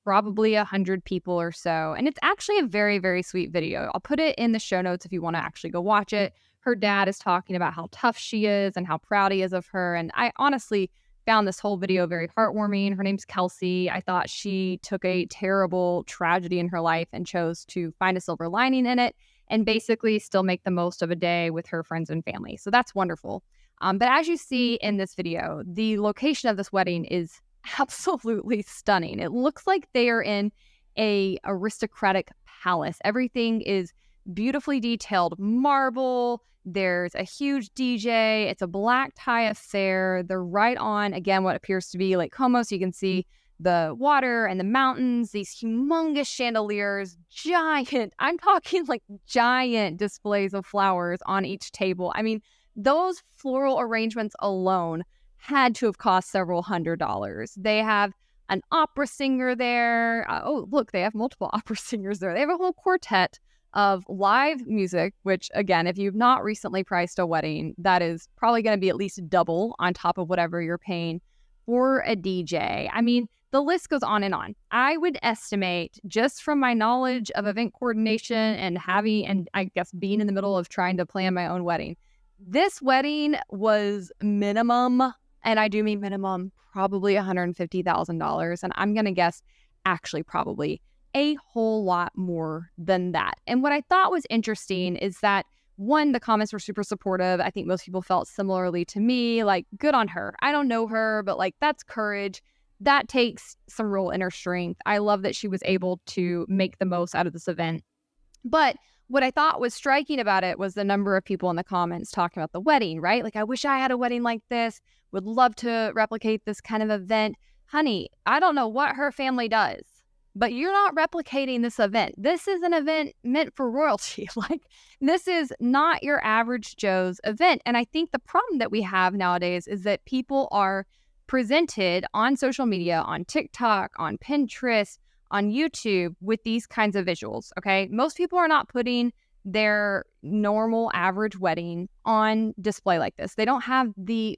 probably 100 people or so. And it's actually a very, very sweet video. I'll put it in the show notes if you want to actually go watch it. Her dad is talking about how tough she is and how proud he is of her. And I honestly found this whole video very heartwarming. Her name's Kelsey. I thought she took a terrible tragedy in her life and chose to find a silver lining in it and basically still make the most of a day with her friends and family. So that's wonderful. But as you see in this video, the location of this wedding is absolutely stunning. It looks like they are in a aristocratic palace. Everything is beautifully detailed marble. There's a huge DJ. It's a black tie affair. They're right on, again, what appears to be Lake Como. So you can see the water and the mountains, these humongous chandeliers, giant, I'm talking giant displays of flowers on each table. I mean, those floral arrangements alone had to have cost several $100s. They have an opera singer there. Oh, look, they have multiple opera singers there. They have a whole quartet of live music, which, again, if you've not recently priced a wedding, that is probably going to be at least double on top of whatever you're paying for a DJ. I mean, the list goes on and on. I would estimate, just from my knowledge of event coordination and I guess being in the middle of trying to plan my own wedding, this wedding was minimum, and I do mean minimum, probably $150,000. And I'm going to guess actually probably a whole lot more than that. And what I thought was interesting is that, one, the comments were super supportive. I think most people felt similarly to me, good on her. I don't know her, but that's courage. that takes some real inner strength. I love that she was able to make the most out of this event. But what I thought was striking about it was the number of people in the comments talking about the wedding, right? Like, I wish I had a wedding like this, would love to replicate this kind of event. Honey, I don't know what her family does, but you're not replicating this event. This is an event meant for royalty. Like, this is not your average Joe's event. And I think the problem that we have nowadays is that people are presented on social media, on TikTok, on Pinterest, on YouTube with these kinds of visuals, okay? Most people are not putting their normal average wedding on display like this. They don't have they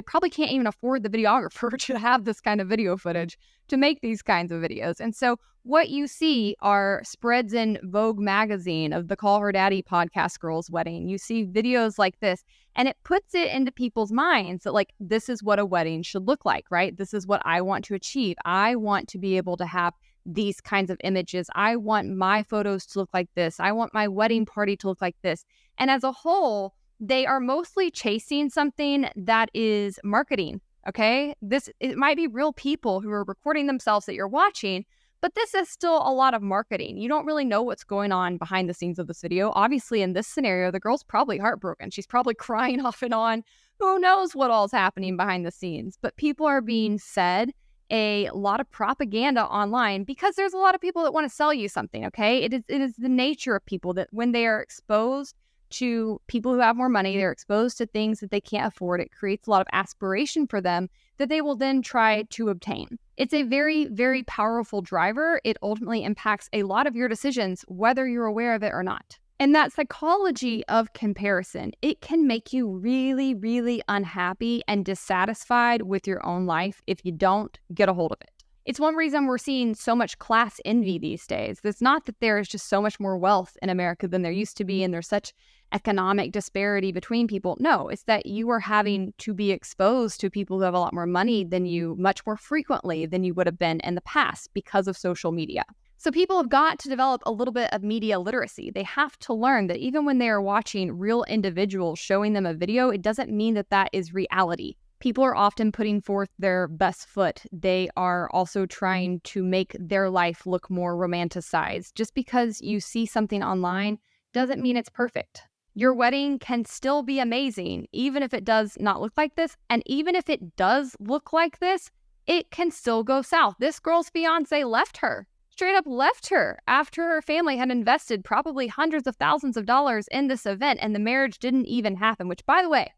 probably can't even afford the videographer to have this kind of video footage to make these kinds of videos. And so what you see are spreads in Vogue magazine of the Call Her Daddy podcast girl's wedding. You see videos like this, and it puts it into people's minds that, like, this is what a wedding should look like, right? This is what I want to achieve. I want to be able to have these kinds of images. I want my photos to look like this. I want my wedding party to look like this. And as a whole, they are mostly chasing something that is marketing, okay? It might be real people who are recording themselves that you're watching, but this is still a lot of marketing. You don't really know what's going on behind the scenes of this video. Obviously, in this scenario, the girl's probably heartbroken. She's probably crying off and on. Who knows what all's happening behind the scenes? But people are being said a lot of propaganda online because there's a lot of people that want to sell you something, okay? It is the nature of people that when they are exposed to people who have more money, they're exposed to things that they can't afford. It creates a lot of aspiration for them that they will then try to obtain. It's a very, very powerful driver. It ultimately impacts a lot of your decisions, whether you're aware of it or not. And that psychology of comparison, it can make you really, really unhappy and dissatisfied with your own life if you don't get a hold of it. It's one reason we're seeing so much class envy these days. It's not that there is just so much more wealth in America than there used to be and there's such economic disparity between people. No, it's that you are having to be exposed to people who have a lot more money than you much more frequently than you would have been in the past because of social media. So people have got to develop a little bit of media literacy. They have to learn that even when they are watching real individuals showing them a video, it doesn't mean that that is reality. People are often putting forth their best foot. They are also trying to make their life look more romanticized. Just because you see something online doesn't mean it's perfect. Your wedding can still be amazing, even if it does not look like this. And even if it does look like this, it can still go south. This girl's fiance left her. Straight up left her after her family had invested probably hundreds of thousands of dollars in this event and the marriage didn't even happen, which, by the way,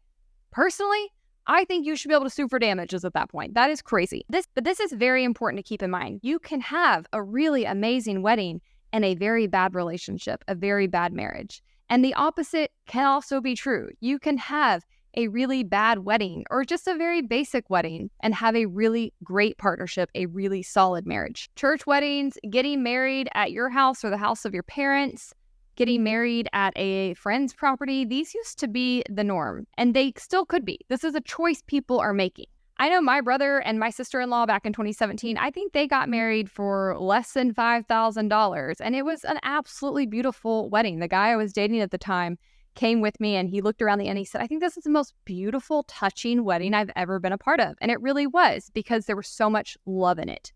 personally, I think you should be able to sue for damages at that point. That is crazy. But this is very important to keep in mind. You can have a really amazing wedding and a very bad relationship, a very bad marriage. And the opposite can also be true. You can have a really bad wedding or just a very basic wedding and have a really great partnership, a really solid marriage. Church weddings, getting married at your house or the house of your parents, getting married at a friend's property, these used to be the norm, and they still could be. This is a choice people are making. I know my brother and my sister-in-law back in 2017, I think they got married for less than $5,000, and it was an absolutely beautiful wedding. The guy I was dating at the time came with me and he looked around the end. He said, I think this is the most beautiful, touching wedding I've ever been a part of. And it really was because there was so much love in it.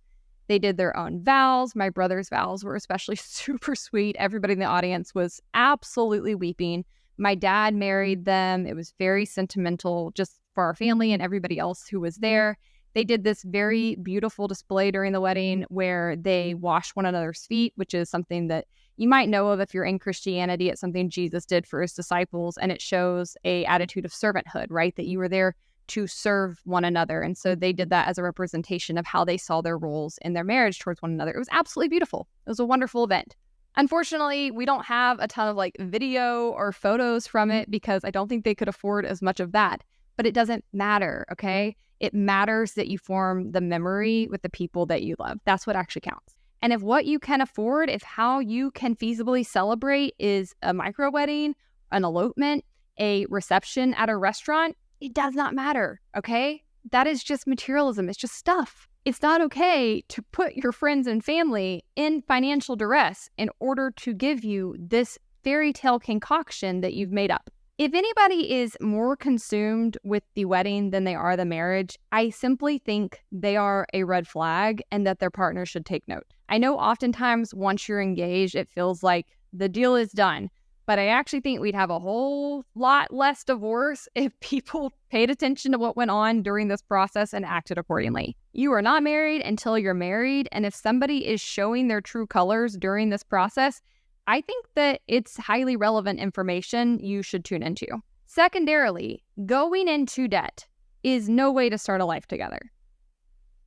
They did their own vows. My brother's vows were especially super sweet. Everybody in the audience was absolutely weeping. My dad married them. It was very sentimental just for our family and everybody else who was there. They did this very beautiful display during the wedding where they washed one another's feet, which is something that you might know of if you're in Christianity. It's something Jesus did for his disciples, and it shows a attitude of servanthood, right? That you were there to serve one another. And so they did that as a representation of how they saw their roles in their marriage towards one another. It was absolutely beautiful. It was a wonderful event. Unfortunately, we don't have a ton of video or photos from it because I don't think they could afford as much of that. But it doesn't matter, okay? It matters that you form the memory with the people that you love. That's what actually counts. And if what you can afford, if how you can feasibly celebrate is a micro wedding, an elopement, a reception at a restaurant, it does not matter, okay? That is just materialism. It's just stuff. It's not okay to put your friends and family in financial duress in order to give you this fairy tale concoction that you've made up. If anybody is more consumed with the wedding than they are the marriage, I simply think they are a red flag and that their partner should take note. I know oftentimes once you're engaged, it feels like the deal is done, but I actually think we'd have a whole lot less divorce if people paid attention to what went on during this process and acted accordingly. You are not married until you're married, and if somebody is showing their true colors during this process, I think that it's highly relevant information you should tune into. Secondarily, going into debt is no way to start a life together.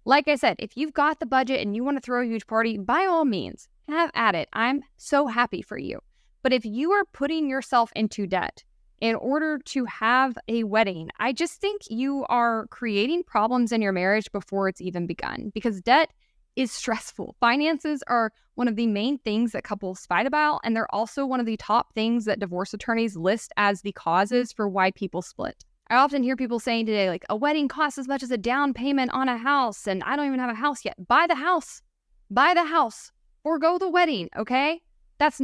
Like I said, if you've got the budget and you want to throw a huge party, by all means, have at it. I'm so happy for you. But if you are putting yourself into debt in order to have a wedding, I just think you are creating problems in your marriage before it's even begun, because debt is stressful. Finances are one of the main things that couples fight about, and they're also one of the top things that divorce attorneys list as the causes for why people split. I often hear people saying today, like, a wedding costs as much as a down payment on a house, and I don't even have a house yet. Buy the house. Buy the house. Forgo the wedding, okay? That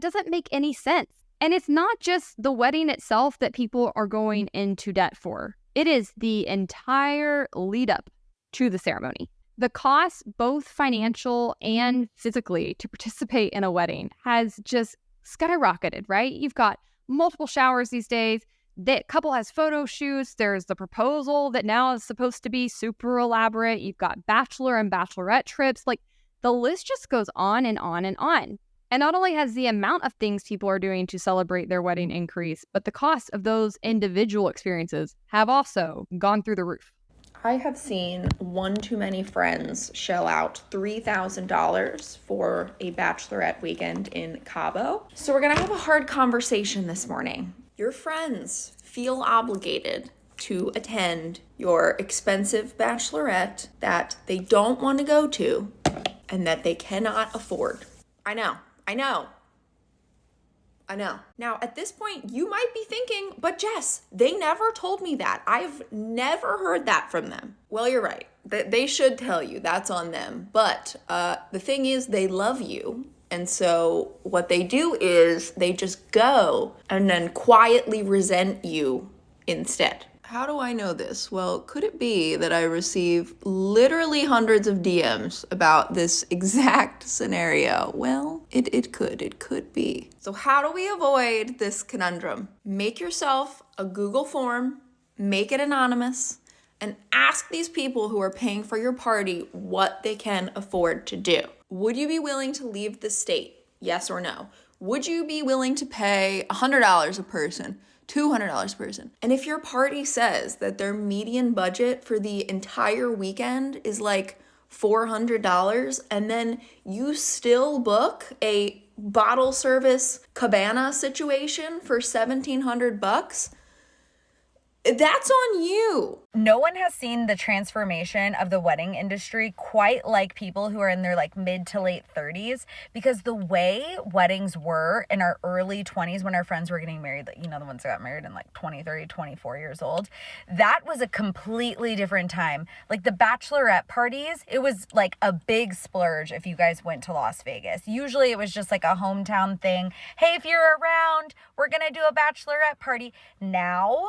doesn't make any sense. And it's not just the wedding itself that people are going into debt for. It is the entire lead up to the ceremony. The cost, both financial and physically, to participate in a wedding has just skyrocketed, right? You've got multiple showers these days. The couple has photo shoots. There's the proposal that now is supposed to be super elaborate. You've got bachelor and bachelorette trips. Like, the list just goes on and on and on. And not only has the amount of things people are doing to celebrate their wedding increased, but the cost of those individual experiences have also gone through the roof. I have seen one too many friends shell out $3,000 for a bachelorette weekend in Cabo. So we're gonna have a hard conversation this morning. Your friends feel obligated to attend your expensive bachelorette that they don't want to go to and that they cannot afford. I know. Now, at this point, you might be thinking, but Jess, they never told me that. I've never heard that from them. Well, you're right. They should tell you. That's on them. But the thing is, they love you. And so what they do is they just go and then quietly resent you instead. How do I know this? Well, could it be that I receive literally hundreds of DMs about this exact scenario? Well, it could be. So how do we avoid this conundrum? Make yourself a Google form, make it anonymous, and ask these people who are paying for your party what they can afford to do. Would you be willing to leave the state? Yes or no? Would you be willing to pay $100 a person? $200 a person. And if your party says that their median budget for the entire weekend is like $400, and then you still book a bottle service cabana situation for $1,700, that's on you. No one has seen the transformation of the wedding industry quite like people who are in their like mid to late 30s, because the way weddings were in our early 20s when our friends were getting married, you know, the ones that got married in like 20, 30, 24 years old, that was a completely different time. Like the bachelorette parties, it was like a big splurge if you guys went to Las Vegas. Usually it was just like a hometown thing. Hey, if you're around, we're going to do a bachelorette party. Now,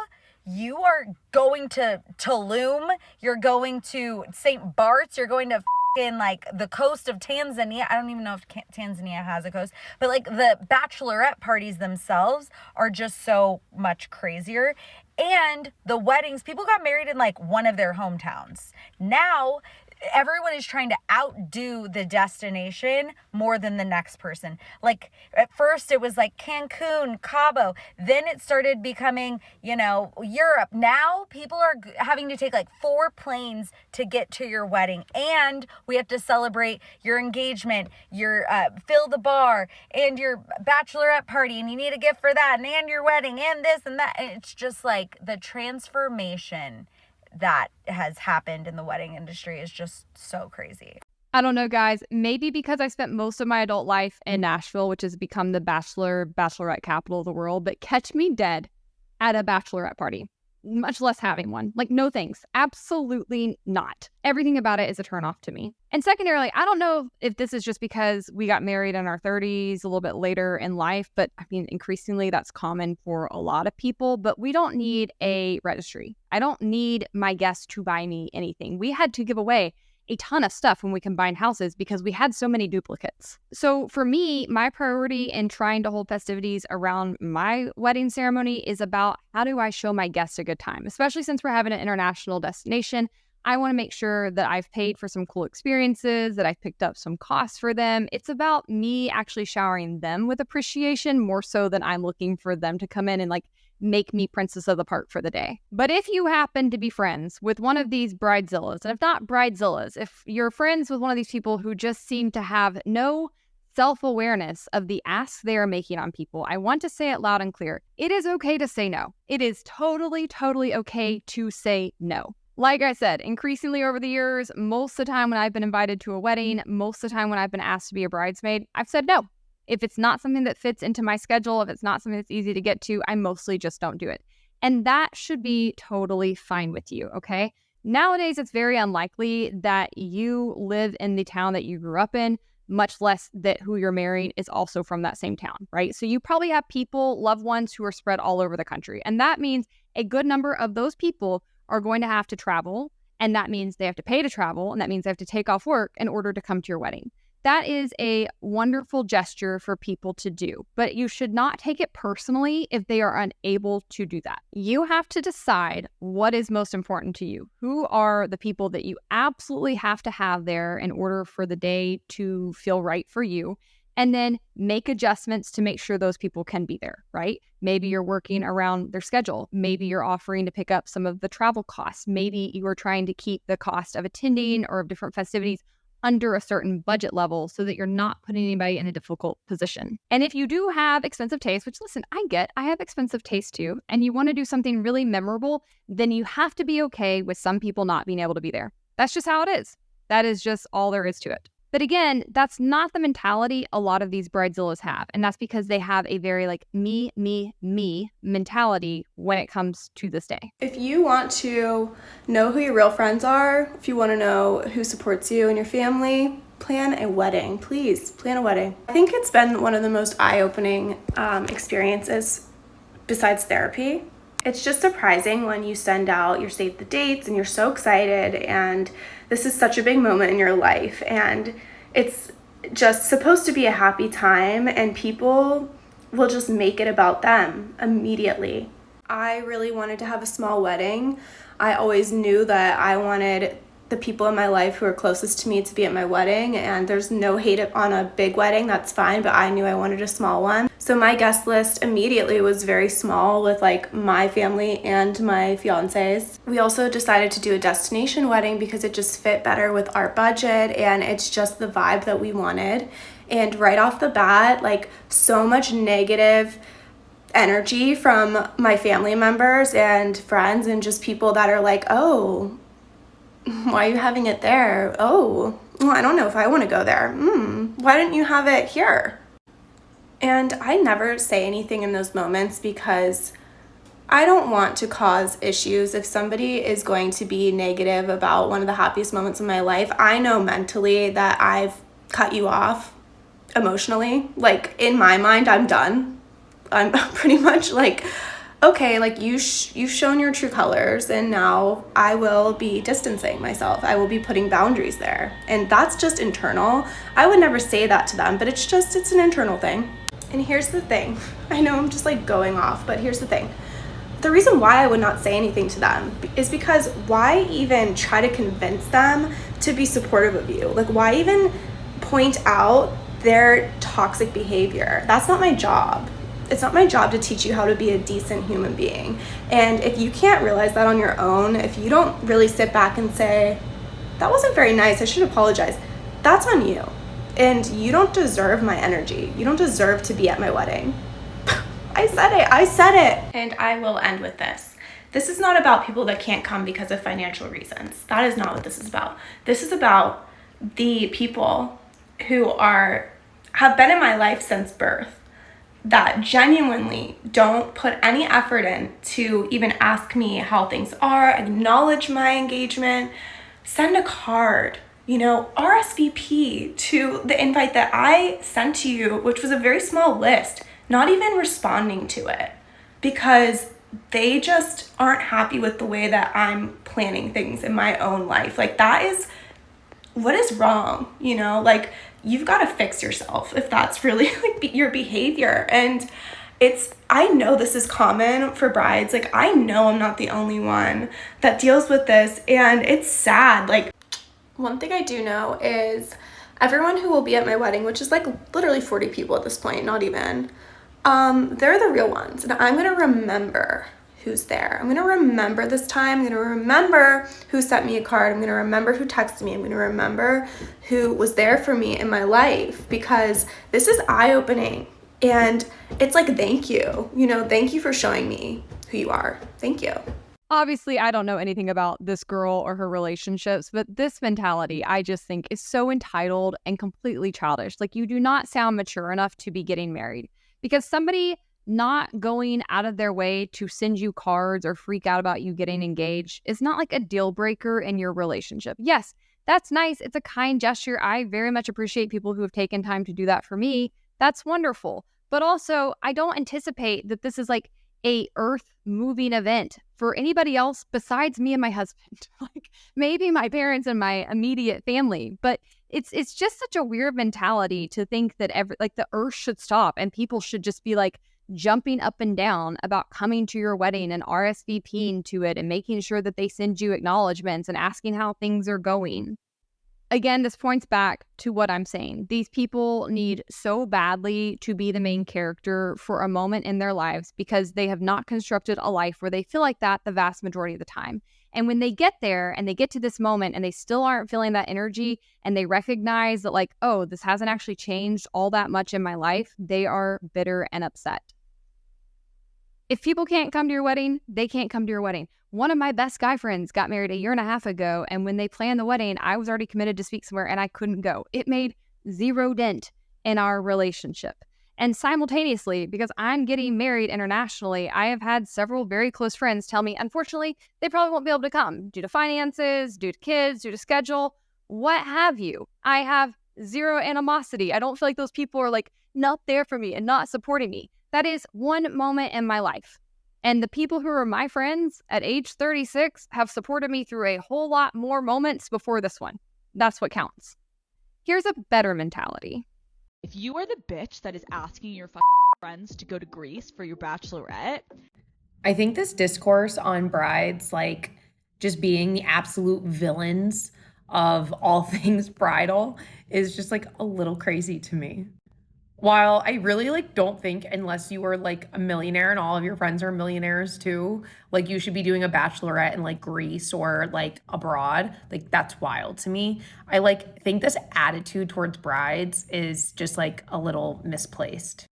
you are going to Tulum, you're going to St. Bart's, you're going to in like the coast of Tanzania. I don't even know if Tanzania has a coast, but like the bachelorette parties themselves are just so much crazier. And the weddings, people got married in like one of their hometowns. Now, everyone is trying to outdo the destination more than the next person. Like at first it was like Cancun, Cabo. Then it started becoming, you know, Europe. Now people are having to take like 4 planes to get to your wedding. And we have to celebrate your engagement, your fill the bar, and your bachelorette party. And you need a gift for that, and your wedding, and this and that. And it's just like the transformation that has happened in the wedding industry is just so crazy. I don't know, guys. Maybe because I spent most of my adult life in Nashville, which has become the bachelorette capital of the world, but catch me dead at a bachelorette party. much less having one. Like, no thanks. Absolutely not. Everything about it is a turnoff to me. And secondarily, I don't know if this is just because we got married in our 30s, a little bit later in life, but I mean, increasingly that's common for a lot of people, but we don't need a registry. I don't need my guests to buy me anything. We had to give away a ton of stuff when we combined houses because we had so many duplicates. So for me, my priority in trying to hold festivities around my wedding ceremony is about how do I show my guests a good time, especially since we're having an international destination. I want to make sure that I've paid for some cool experiences, that I've picked up some costs for them. It's about me actually showering them with appreciation more so than I'm looking for them to come in and like make me princess of the park for the day. But if you happen to be friends with one of these Bridezillas, and if not Bridezillas, if you're friends with one of these people who just seem to have no self-awareness of the asks they are making on people, I want to say it loud and clear. It is okay to say no. It is totally, totally okay to say no. Like I said, increasingly over the years, most of the time when I've been invited to a wedding, most of the time when I've been asked to be a bridesmaid, I've said no. If it's not something that fits into my schedule, if it's not something that's easy to get to, I mostly just don't do it. And that should be totally fine with you, okay? Nowadays, it's very unlikely that you live in the town that you grew up in, much less that who you're marrying is also from that same town, right? So you probably have people, loved ones who are spread all over the country. And that means a good number of those people are going to have to travel. And that means they have to pay to travel. And that means they have to take off work in order to come to your wedding. That is a wonderful gesture for people to do, but you should not take it personally if they are unable to do that. You have to decide what is most important to you. Who are the people that you absolutely have to have there in order for the day to feel right for you? And then make adjustments to make sure those people can be there, right? Maybe you're working around their schedule. Maybe you're offering to pick up some of the travel costs. Maybe you are trying to keep the cost of attending or of different festivities under a certain budget level so that you're not putting anybody in a difficult position. And if you do have expensive taste, which listen, I have expensive taste too, and you want to do something really memorable, then you have to be okay with some people not being able to be there. That's just how it is. That is just all there is to it. But again, that's not the mentality a lot of these Bridezillas have. And that's because they have a very like me mentality when it comes to this day. If you want to know who your real friends are, if you want to know who supports you and your family, plan a wedding. Please plan a wedding. I think it's been one of the most eye-opening experiences besides therapy. It's just surprising when you send out your save the dates and you're so excited and this is such a big moment in your life and it's just supposed to be a happy time and people will just make it about them immediately. I really wanted to have a small wedding. I always knew that I wanted the people in my life who are closest to me to be at my wedding, and there's no hate on a big wedding, that's fine, but I knew I wanted a small one. So my guest list immediately was very small with like my family and my fiance's. We also decided to do a destination wedding because it just fit better with our budget and it's just the vibe that we wanted. And right off the bat, like so much negative energy from my family members and friends and just people that are like, oh, why are you having it there? Oh, well, I don't know if I want to go there. Why didn't you have it here? And I never say anything in those moments because I don't want to cause issues. If somebody is going to be negative about one of the happiest moments of my life, I know mentally that I've cut you off emotionally. Like in my mind, I'm done. I'm pretty much like, okay, like you've shown your true colors and now I will be distancing myself. I will be putting boundaries there. And that's just internal. I would never say that to them, but it's an internal thing. And here's the thing. I know I'm just like going off, but here's the thing. The reason why I would not say anything to them is because why even try to convince them to be supportive of you? Like why even point out their toxic behavior? That's not my job. It's not my job to teach you how to be a decent human being. And if you can't realize that on your own, if you don't really sit back and say, that wasn't very nice, I should apologize, that's on you. And you don't deserve my energy. You don't deserve to be at my wedding. I said it. And I will end with this. This is not about people that can't come because of financial reasons. That is not what this is about. This is about the people who have been in my life since birth. that genuinely don't put any effort in to even ask me how things are, acknowledge my engagement, send a card, RSVP to the invite that I sent to you, which was a very small list, not even responding to it because they just aren't happy with the way that I'm planning things in my own life. Like, that is what is wrong, like, you've got to fix yourself if that's really like your behavior. And I know this is common for brides. Like, I know I'm not the only one that deals with this, and it's sad. Like, one thing I do know is everyone who will be at my wedding, which is like literally 40 people at this point, not even, they're the real ones. And I'm going to remember who's there. I'm going to remember this time. I'm going to remember who sent me a card. I'm going to remember who texted me. I'm going to remember who was there for me in my life, because this is eye-opening. And it's like, thank you. Thank you for showing me who you are. Thank you. Obviously, I don't know anything about this girl or her relationships, but this mentality I just think is so entitled and completely childish. Like, you do not sound mature enough to be getting married, because somebody not going out of their way to send you cards or freak out about you getting engaged is not like a deal breaker in your relationship. Yes, that's nice. It's a kind gesture. I very much appreciate people who have taken time to do that for me. That's wonderful. But also, I don't anticipate that this is like a earth moving event for anybody else besides me and my husband. Like, maybe my parents and my immediate family, but it's just such a weird mentality to think that the earth should stop and people should just be like jumping up and down about coming to your wedding and RSVPing to it and making sure that they send you acknowledgments and asking how things are going. Again, this points back to what I'm saying. These people need so badly to be the main character for a moment in their lives because they have not constructed a life where they feel like that the vast majority of the time. And when they get there and they get to this moment and they still aren't feeling that energy and they recognize that, like, oh, this hasn't actually changed all that much in my life, they are bitter and upset. If people can't come to your wedding, they can't come to your wedding. One of my best guy friends got married 1.5 years ago, and when they planned the wedding, I was already committed to speak somewhere and I couldn't go. It made zero dent in our relationship. And simultaneously, because I'm getting married internationally, I have had several very close friends tell me, unfortunately, they probably won't be able to come due to finances, due to kids, due to schedule, what have you. I have zero animosity. I don't feel like those people are like not there for me and not supporting me. That is one moment in my life. And the people who are my friends at age 36 have supported me through a whole lot more moments before this one. That's what counts. Here's a better mentality. If you are the bitch that is asking your friends to go to Greece for your bachelorette, I think this discourse on brides, like just being the absolute villains of all things bridal, is just like a little crazy to me. While I really don't think, unless you are like a millionaire and all of your friends are millionaires too, like you should be doing a bachelorette in like Greece or like abroad. Like, that's wild to me. I think this attitude towards brides is just like a little misplaced.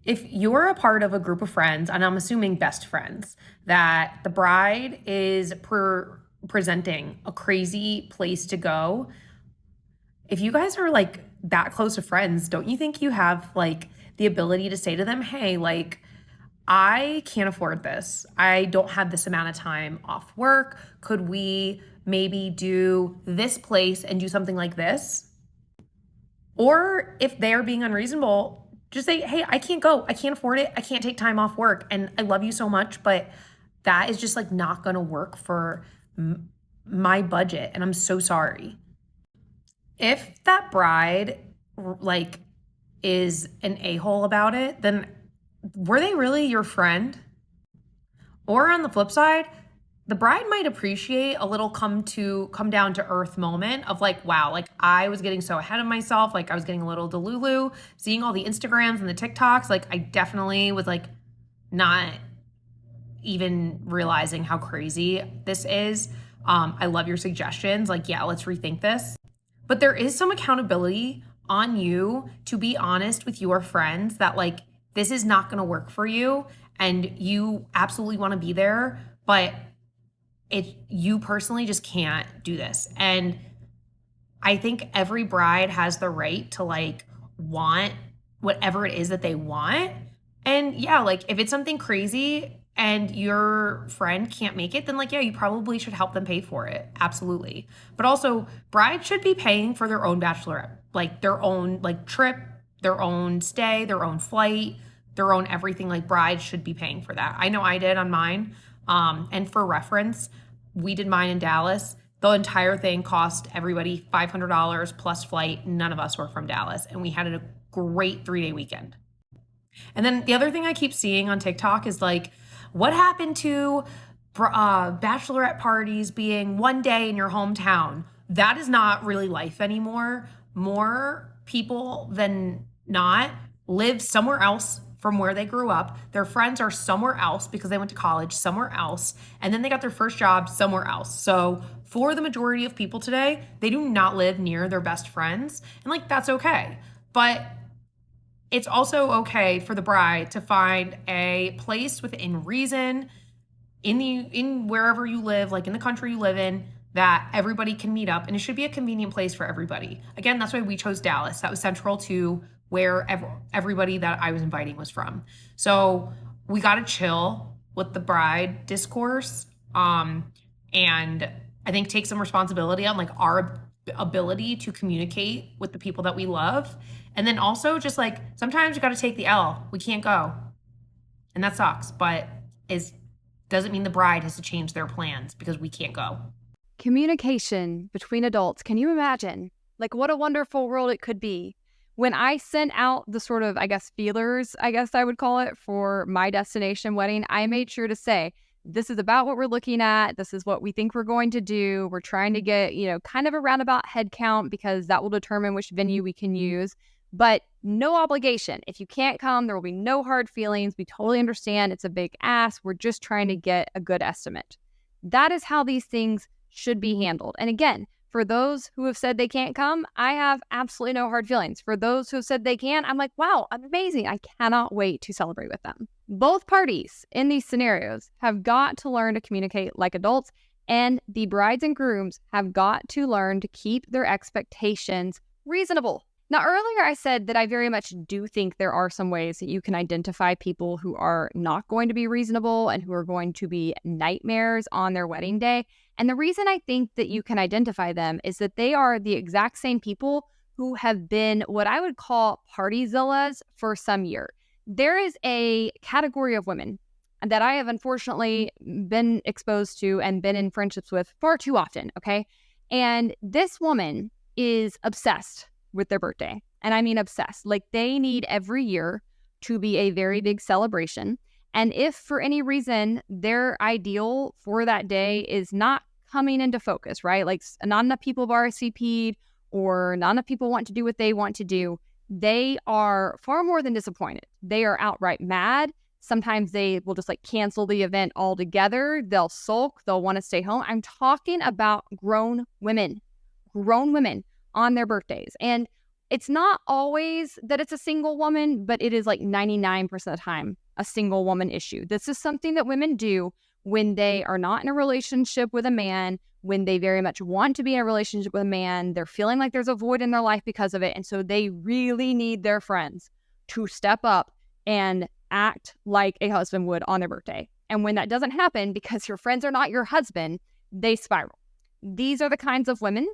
If you're a part of a group of friends, and I'm assuming best friends, that the bride is presenting a crazy place to go, if you guys are like that close of friends, don't you think you have like the ability to say to them, hey, like, I can't afford this. I don't have this amount of time off work. Could we maybe do this place and do something like this? Or if they're being unreasonable, just say, hey, I can't go. I can't afford it. I can't take time off work. And I love you so much, but that is just like not going to work for my budget. And I'm so sorry. If that bride like is an a-hole about it, then were they really your friend? Or on the flip side, the bride might appreciate a little come down to earth moment of like, wow, like I was getting so ahead of myself. Like I was getting a little delulu, seeing all the Instagrams and the TikToks. Like I definitely was like not even realizing how crazy this is. I love your suggestions. Like, yeah, let's rethink this. But there is some accountability on you to be honest with your friends that like, this is not going to work for you and you absolutely want to be there, but you personally just can't do this. And I think every bride has the right to like want whatever it is that they want, And yeah, like if it's something crazy and your friend can't make it, then like, yeah, you probably should help them pay for it. Absolutely. But also, brides should be paying for their own bachelorette, like their own like trip, their own stay, their own flight, their own everything. Like brides should be paying for that. I know I did on mine. And for reference, we did mine in Dallas. The entire thing cost everybody $500 plus flight. None of us were from Dallas, and we had a great 3-day weekend. And then the other thing I keep seeing on TikTok is like, what happened to bachelorette parties being one day in your hometown? That is not really life anymore. More people than not live somewhere else from where they grew up. Their friends are somewhere else because they went to college somewhere else. And then they got their first job somewhere else. So for the majority of people today, they do not live near their best friends. And like, that's okay. But it's also okay for the bride to find a place within reason in wherever you live, like in the country you live in, that everybody can meet up, and it should be a convenient place for everybody. Again, that's why we chose Dallas. That was central to where everybody that I was inviting was from. So we got to chill with the bride discourse, and I think take some responsibility on like our ability to communicate with the people that we love. And then also just like, sometimes you got to take the L. We can't go. And that sucks, but doesn't mean the bride has to change their plans because we can't go. Communication between adults. Can you imagine? Like, what a wonderful world it could be. When I sent out the sort of, I guess, feelers, I guess I would call it, for my destination wedding, I made sure to say, this is about what we're looking at. This is what we think we're going to do. We're trying to get, kind of a roundabout head count because that will determine which venue we can use. But no obligation. If you can't come, there will be no hard feelings. We totally understand it's a big ask. We're just trying to get a good estimate. That is how these things should be handled. And again, for those who have said they can't come, I have absolutely no hard feelings. For those who have said they can, I'm like, wow, amazing. I cannot wait to celebrate with them. Both parties in these scenarios have got to learn to communicate like adults, and the brides and grooms have got to learn to keep their expectations reasonable. Now, earlier I said that I very much do think there are some ways that you can identify people who are not going to be reasonable and who are going to be nightmares on their wedding day. And the reason I think that you can identify them is that they are the exact same people who have been what I would call party-zillas for some year. There is a category of women that I have unfortunately been exposed to and been in friendships with far too often, okay? And this woman is obsessed with their birthday. And I mean obsessed. Like, they need every year to be a very big celebration. And if for any reason their ideal for that day is not coming into focus, right? Like, not enough people have RSVP'd or not enough people want to do what they want to do, they are far more than disappointed. They are outright mad. Sometimes they will just like cancel the event altogether. They'll sulk. They'll want to stay home. I'm talking about grown women on their birthdays. And it's not always that it's a single woman, but it is like 99% of the time a single woman issue. This is something that women do when they are not in a relationship with a man, when they very much want to be in a relationship with a man. They're feeling like there's a void in their life because of it. And so they really need their friends to step up and act like a husband would on their birthday. And when that doesn't happen because your friends are not your husband, they spiral. These are the kinds of women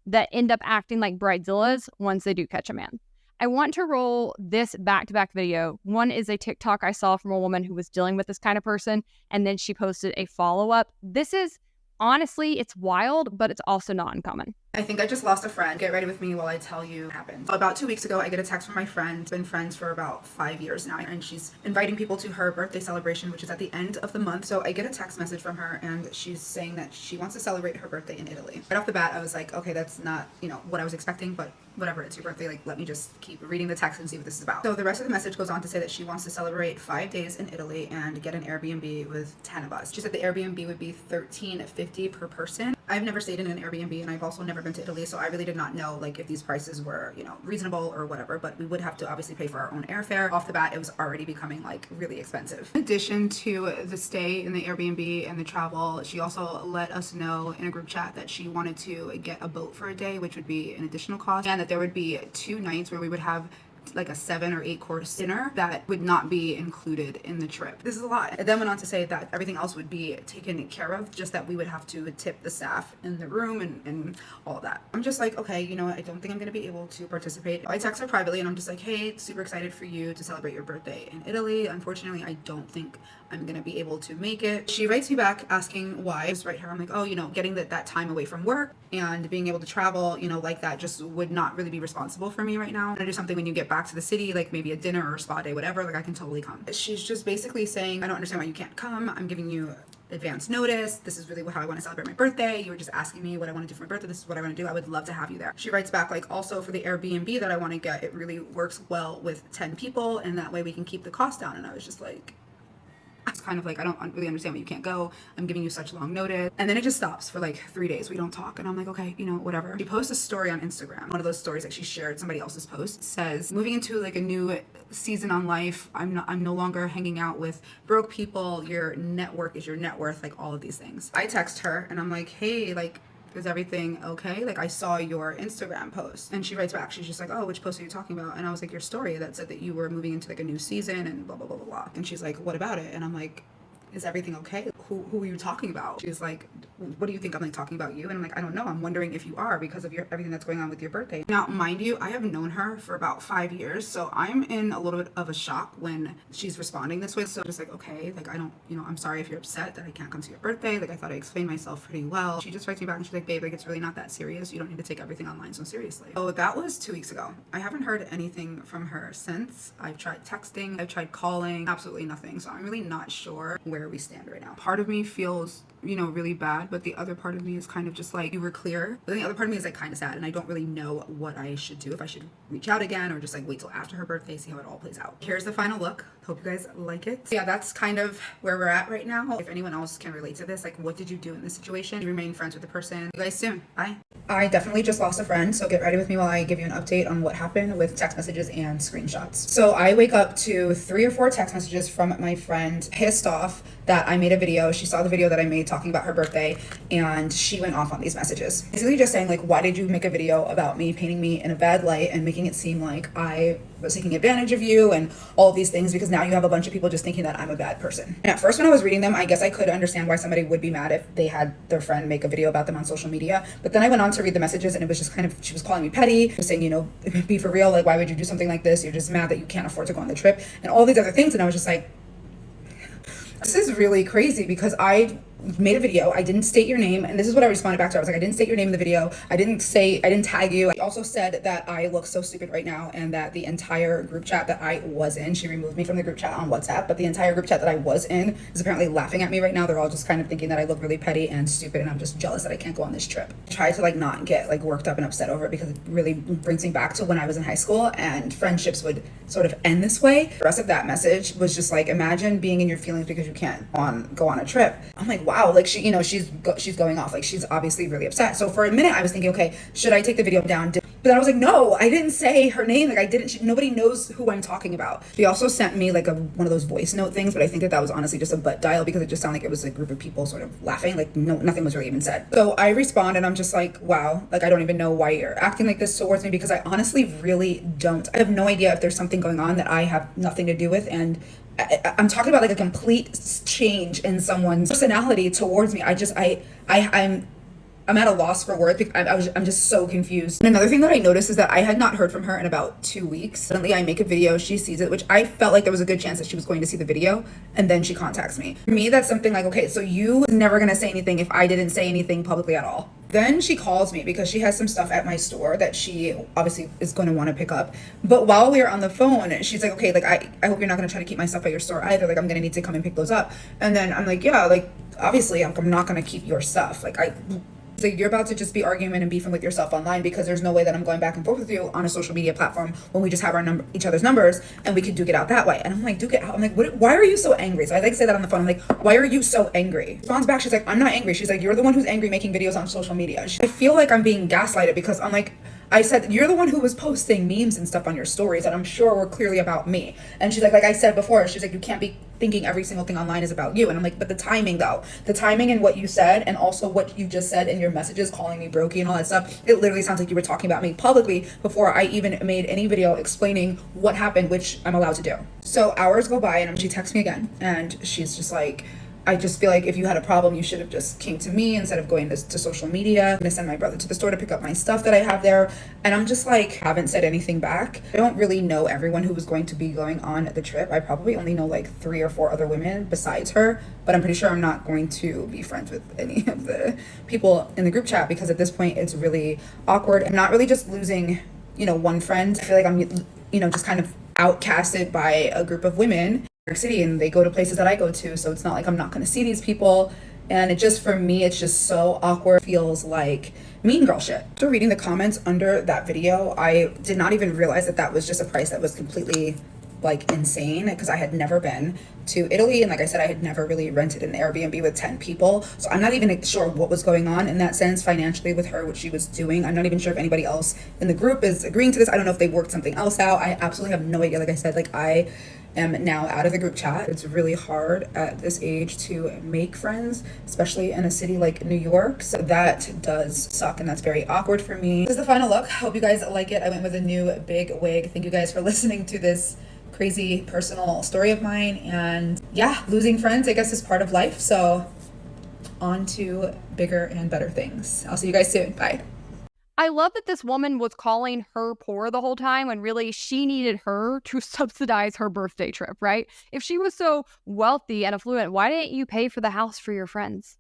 that end up acting like bridezillas once they do catch a man. I want to roll this back-to-back video. One is a TikTok I saw from a woman who was dealing with this kind of person, and then she posted a follow-up. This is, honestly, it's wild, but it's also not uncommon. I think I just lost a friend. Get ready with me while I tell you what happened. About 2 weeks ago, I get a text from my friend. Been friends for about 5 years now, and she's inviting people to her birthday celebration, which is at the end of the month. So I get a text message from her, and she's saying that she wants to celebrate her birthday in Italy. Right off the bat, I was like, okay, that's not, what I was expecting, but whatever, it's your birthday. Like, let me just keep reading the text and see what this is about. So the rest of the message goes on to say that she wants to celebrate 5 days in Italy and get an Airbnb with 10 of us. She said the Airbnb would be $13.50 per person. I've never stayed in an Airbnb, and I've also never been to Italy, so I really did not know like if these prices were, reasonable or whatever, but we would have to obviously pay for our own airfare. Off the bat, it was already becoming like really expensive. In addition to the stay in the Airbnb and the travel, she also let us know in a group chat that she wanted to get a boat for a day, which would be an additional cost, and that there would be 2 nights where we would have like a 7 or 8 course dinner that would not be included in the trip. This is a lot. It then went on to say that everything else would be taken care of, just that we would have to tip the staff in the room and all of that. I'm just like, okay, you know what, I don't think I'm gonna be able to participate. I text her privately and I'm just like, hey, super excited for you to celebrate your birthday in Italy. Unfortunately, I don't think I'm gonna be able to make it. She writes me back asking why. I just write her, I'm like, oh, you know, getting that time away from work and being able to travel, you know, like that just would not really be responsible for me right now. I'm gonna do something when you get back to the city, like maybe a dinner or a spa day, whatever, like I can totally come. She's just basically saying, I don't understand why you can't come. I'm giving you advance notice. This is really how I want to celebrate my birthday. You were just asking me what I want to do for my birthday. This is what I want to do. I would love to have you there. She writes back like, also for the Airbnb that I want to get, it really works well with 10 people and that way we can keep the cost down. And I was just like, it's kind of like, I don't really understand why you can't go. I'm giving you such long notice. And then it just stops for like 3 days. We don't talk. And I'm like, okay, you know, whatever. She posts a story on Instagram. One of those stories that she shared somebody else's post. It says, moving into like a new season on life. I'm no longer hanging out with broke people. Your network is your net worth, like all of these things. I text her and I'm like, hey, like, is everything okay? Like I saw your Instagram post. And she writes back, she's just like, oh, which post are you talking about? And I was like, your story that said that you were moving into like a new season and blah, blah, blah, blah, blah. And she's like, what about it? And I'm like, is everything okay? Who are you talking about? She's like, what do you think I'm like talking about you? And I'm like, I don't know. I'm wondering if you are because of everything that's going on with your birthday. Now, mind you, I have known her for about 5 years. So I'm in a little bit of a shock when she's responding this way. So I'm just like, okay, like I don't, you know, I'm sorry if you're upset that I can't come to your birthday. Like I thought I explained myself pretty well. She just writes me back and she's like, babe, like it's really not that serious. You don't need to take everything online so seriously. Oh, that was 2 weeks ago. I haven't heard anything from her since. I've tried texting, I've tried calling, absolutely nothing. So I'm really not sure where we stand right now. Part of me feels, you know, really bad, but the other part of me is kind of just like, you were clear. But then the other part of me is like kind of sad and I don't really know what I should do, if I should reach out again or just like wait till after her birthday, see how it all plays out. Here's the final look. Hope you guys like it. So yeah, that's kind of where we're at right now. If anyone else can relate to this, like what did you do in this situation? You remain friends with the person. You guys soon. Bye. I definitely just lost a friend, so get ready with me while I give you an update on what happened with text messages and screenshots. So I wake up to 3 or 4 text messages from my friend pissed off that I made a video. She saw the video that I made talking about her birthday and she went off on these messages. Basically just saying like, why did you make a video about me, painting me in a bad light and making it seem like I was taking advantage of you and all of these things because now you have a bunch of people just thinking that I'm a bad person. And at first when I was reading them, I guess I could understand why somebody would be mad if they had their friend make a video about them on social media. But then I went on to read the messages and it was just kind of, she was calling me petty, she was saying, you know, be for real, like why would you do something like this? You're just mad that you can't afford to go on the trip and all these other things. And I was just like, this is really crazy because I made a video. I didn't state your name. And this is what I responded back to her. I was like, I didn't state your name in the video. I didn't tag you. I also said that I look so stupid right now and that the entire group chat that I was in, she removed me from the group chat on WhatsApp, but the entire group chat that I was in is apparently laughing at me right now. They're all just kind of thinking that I look really petty and stupid and I'm just jealous that I can't go on this trip. I try to like not get like worked up and upset over it because it really brings me back to when I was in high school and friendships would sort of end this way. The rest of that message was just like, imagine being in your feelings because you can't go on a trip. I'm like, wow, like she, you know, she's going off, like she's obviously really upset. So for a minute I was thinking, okay, should I take the video down? But then I was like, no, I didn't say her name. Like I didn't, nobody knows who I'm talking about. She also sent me like one of those voice note things, but I think that was honestly just a butt dial because it just sounded like it was a group of people sort of laughing, like no, nothing was really even said. So I respond and I'm just like, wow, like I don't even know why you're acting like this towards me because I honestly really don't. I have no idea if there's something going on that I have nothing to do with, and I'm talking about like a complete change in someone's personality towards me. I'm at a loss for words. I'm just so confused. And another thing that I noticed is that I had not heard from her in about 2 weeks. Suddenly I make a video, she sees it, which I felt like there was a good chance that she was going to see the video, and then she contacts me. For me, that's something like, okay, so you never gonna say anything if I didn't say anything publicly at all. Then she calls me because she has some stuff at my store that she obviously is going to want to pick up. But while we were on the phone, she's like, okay, like I hope you're not going to try to keep my stuff at your store either. Like I'm going to need to come and pick those up. And then I'm like, yeah, like obviously I'm not going to keep your stuff. Like you're about to just be arguing and beefing with yourself online because there's no way that I'm going back and forth with you on a social media platform when we just have each other's numbers and we could duke it out that way. And I'm like, duke it out. I'm like, why are you so angry? So I like say that on the phone. I'm like, why are you so angry? Responds back, she's like, I'm not angry. She's like, you're the one who's angry making videos on social media. I feel like I'm being gaslighted because I'm like, I said, you're the one who was posting memes and stuff on your stories, and I'm sure were clearly about me. And she's like I said before, she's like, you can't be thinking every single thing online is about you. And I'm like, but the timing though, the timing and what you said, and also what you just said in your messages, calling me brokey and all that stuff, it literally sounds like you were talking about me publicly before I even made any video explaining what happened, which I'm allowed to do. So hours go by and she texts me again, and she's just like, I just feel like if you had a problem, you should have just came to me instead of going to social media. I'm gonna send my brother to the store to pick up my stuff that I have there. And I'm just like, haven't said anything back. I don't really know everyone who was going to be going on the trip. I probably only know like 3 or 4 other women besides her, but I'm pretty sure I'm not going to be friends with any of the people in the group chat, because at this point it's really awkward. I'm not really just losing, one friend. I feel like I'm, just kind of outcasted by a group of women City, and they go to places that I go to, so it's not like I'm not going to see these people. And it just, for me, it's just so awkward. Feels like mean girl shit. After reading the comments under that video, I did not even realize that was just a price that was completely like insane, because I had never been to Italy, and like I said, I had never really rented an Airbnb with 10 people, so I'm not even sure what was going on in that sense financially with her, what she was doing. I'm not even sure if anybody else in the group is agreeing to this. I don't know if they worked something else out. I absolutely have no idea. Like I said, like I am now out of the group chat. It's really hard at this age to make friends, especially in a city like New York. So that does suck, and that's very awkward for me. This is the final look. Hope you guys like it. I went with a new big wig. Thank you guys for listening to this crazy personal story of mine. And yeah, losing friends, I guess, is part of life. So on to bigger and better things. I'll see you guys soon. Bye. I love that this woman was calling her poor the whole time when really she needed her to subsidize her birthday trip, right? If she was so wealthy and affluent, why didn't you pay for the house for your friends?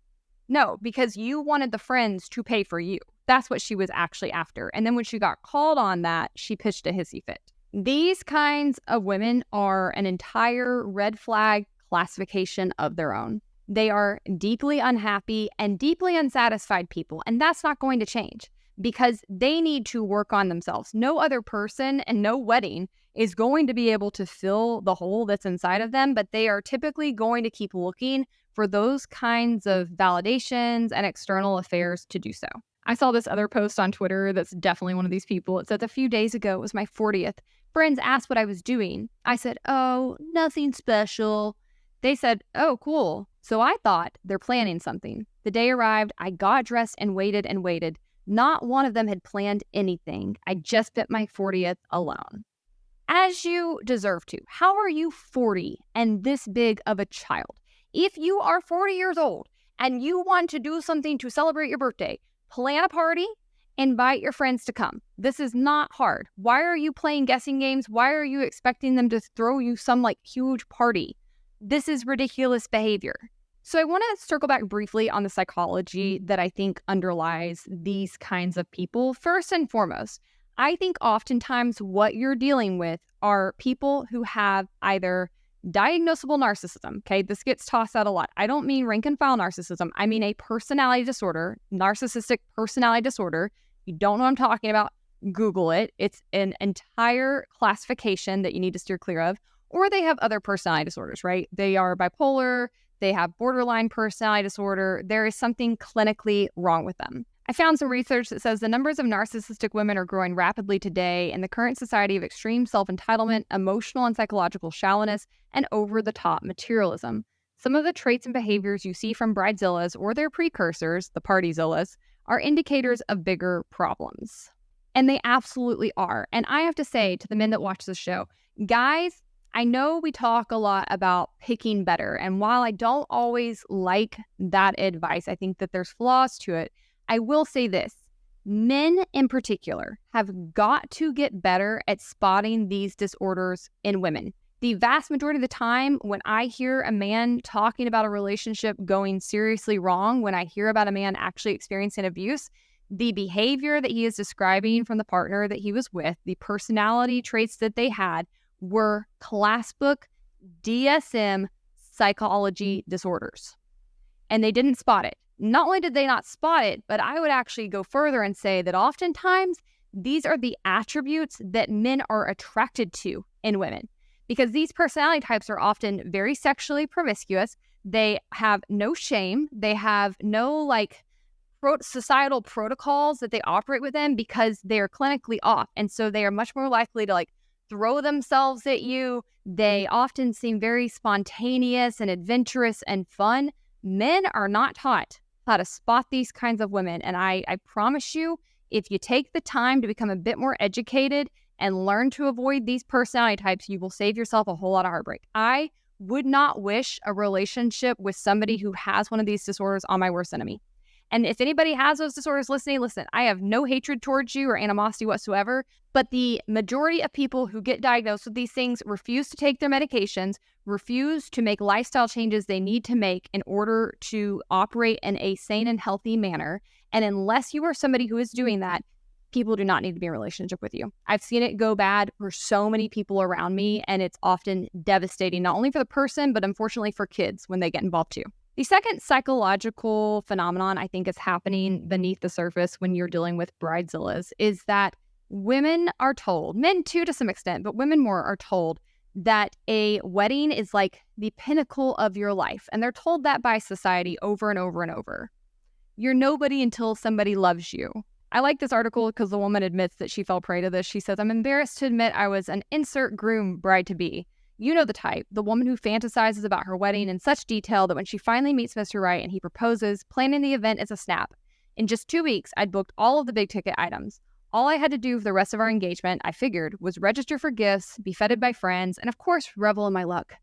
No, because you wanted the friends to pay for you. That's what she was actually after. And then when she got called on that, she pitched a hissy fit. These kinds of women are an entire red flag classification of their own. They are deeply unhappy and deeply unsatisfied people, and that's not going to change, because they need to work on themselves. No other person and no wedding is going to be able to fill the hole that's inside of them, but they are typically going to keep looking for those kinds of validations and external affairs to do so. I saw this other post on Twitter that's definitely one of these people. It says, a few days ago, it was my 40th. Friends asked what I was doing. I said, oh, nothing special. They said, oh, cool. So I thought they're planning something. The day arrived, I got dressed and waited and waited. Not one of them had planned anything. I just spent my 40th alone. As you deserve to. How are you 40 and this big of a child? If you are 40 years old and you want to do something to celebrate your birthday, plan a party, invite your friends to come. This is not hard. Why are you playing guessing games? Why are you expecting them to throw you some huge party? This is ridiculous behavior. So I want to circle back briefly on the psychology that I think underlies these kinds of people. First and foremost, I think oftentimes what you're dealing with are people who have either diagnosable narcissism. Okay, this gets tossed out a lot. I don't mean rank and file narcissism. I mean a personality disorder, narcissistic personality disorder. You don't know what I'm talking about, Google it. It's an entire classification that you need to steer clear of. Or they have other personality disorders, right? They are bipolar, they have borderline personality disorder. There is something clinically wrong with them. I found some research that says the numbers of narcissistic women are growing rapidly today in the current society of extreme self-entitlement, emotional and psychological shallowness, and over-the-top materialism. Some of the traits and behaviors you see from Bridezillas or their precursors, the Party-zillas, are indicators of bigger problems. And they absolutely are. And I have to say to the men that watch this show, guys, I know we talk a lot about picking better. And while I don't always like that advice, I think that there's flaws to it. I will say this, men in particular have got to get better at spotting these disorders in women. The vast majority of the time when I hear a man talking about a relationship going seriously wrong, when I hear about a man actually experiencing abuse, the behavior that he is describing from the partner that he was with, the personality traits that they had, were class book DSM psychology disorders. And they didn't spot it. Not only did they not spot it, but I would actually go further and say that oftentimes these are the attributes that men are attracted to in women, because these personality types are often very sexually promiscuous. They have no shame. They have no societal protocols that they operate within because they are clinically off. And so they are much more likely to like throw themselves at you. They often seem very spontaneous and adventurous and fun. Men are not taught how to spot these kinds of women. And I promise you, if you take the time to become a bit more educated and learn to avoid these personality types, you will save yourself a whole lot of heartbreak. I would not wish a relationship with somebody who has one of these disorders on my worst enemy. And if anybody has those disorders listening, listen, I have no hatred towards you or animosity whatsoever, but the majority of people who get diagnosed with these things refuse to take their medications, refuse to make lifestyle changes they need to make in order to operate in a sane and healthy manner. And unless you are somebody who is doing that, people do not need to be in a relationship with you. I've seen it go bad for so many people around me, and it's often devastating, not only for the person, but unfortunately for kids when they get involved too. The second psychological phenomenon I think is happening beneath the surface when you're dealing with bridezillas is that women are told, men too to some extent, but women more are told that a wedding is like the pinnacle of your life. And they're told that by society over and over and over. You're nobody until somebody loves you. I like this article because the woman admits that she fell prey to this. She says, "I'm embarrassed to admit I was an insert groom bride-to-be. You know the type, the woman who fantasizes about her wedding in such detail that when she finally meets Mr. Right and he proposes, planning the event is a snap. In just 2 weeks, I'd booked all of the big ticket items. All I had to do for the rest of our engagement, I figured, was register for gifts, be feted by friends, and of course, revel in my luck.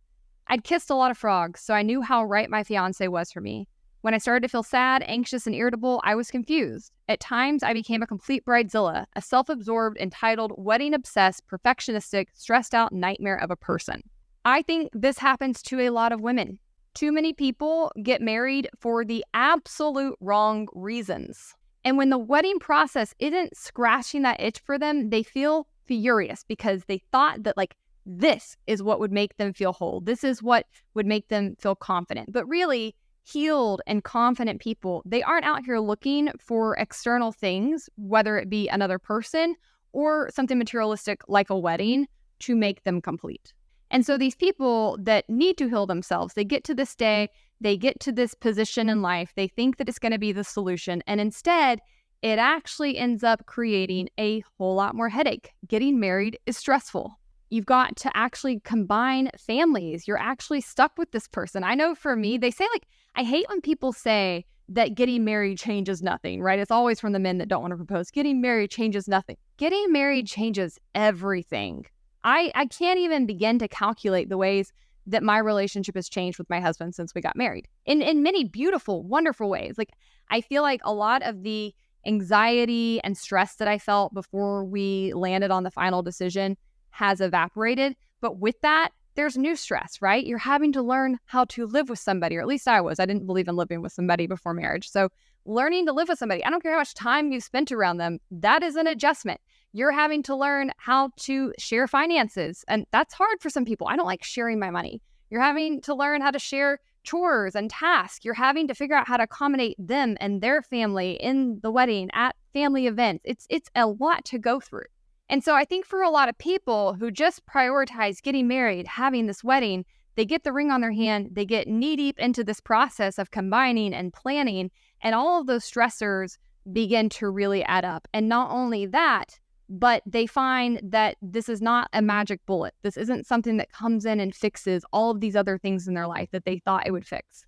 I'd kissed a lot of frogs, so I knew how right my fiancé was for me. When I started to feel sad, anxious, and irritable, I was confused. At times, I became a complete bridezilla, a self-absorbed, entitled, wedding-obsessed, perfectionistic, stressed-out nightmare of a person." I think this happens to a lot of women. Too many people get married for the absolute wrong reasons. And when the wedding process isn't scratching that itch for them, they feel furious because they thought that, like, this is what would make them feel whole. This is what would make them feel confident. But really, healed and confident people, they aren't out here looking for external things, whether it be another person or something materialistic like a wedding, to make them complete. And so these people that need to heal themselves, they get to this day, they get to this position in life, they think that it's going to be the solution, and instead, it actually ends up creating a whole lot more headache. Getting married is stressful. You've got to actually combine families. You're actually stuck with this person. I know for me, they say, like, I hate when people say that getting married changes nothing, right? It's always from the men that don't want to propose. Getting married changes nothing. Getting married changes everything. I can't even begin to calculate the ways that my relationship has changed with my husband since we got married in many beautiful, wonderful ways. Like, I feel like a lot of the anxiety and stress that I felt before we landed on the final decision has evaporated. But with that, there's new stress, right? You're having to learn how to live with somebody, or at least I was. I didn't believe in living with somebody before marriage. So learning to live with somebody, I don't care how much time you've spent around them, that is an adjustment. You're having to learn how to share finances, and that's hard for some people. I don't like sharing my money. You're having to learn how to share chores and tasks. You're having to figure out how to accommodate them and their family in the wedding, at family events. It's a lot to go through. And so I think for a lot of people who just prioritize getting married, having this wedding, they get the ring on their hand, they get knee deep into this process of combining and planning, and all of those stressors begin to really add up. And not only that, but they find that this is not a magic bullet. This isn't something that comes in and fixes all of these other things in their life that they thought it would fix.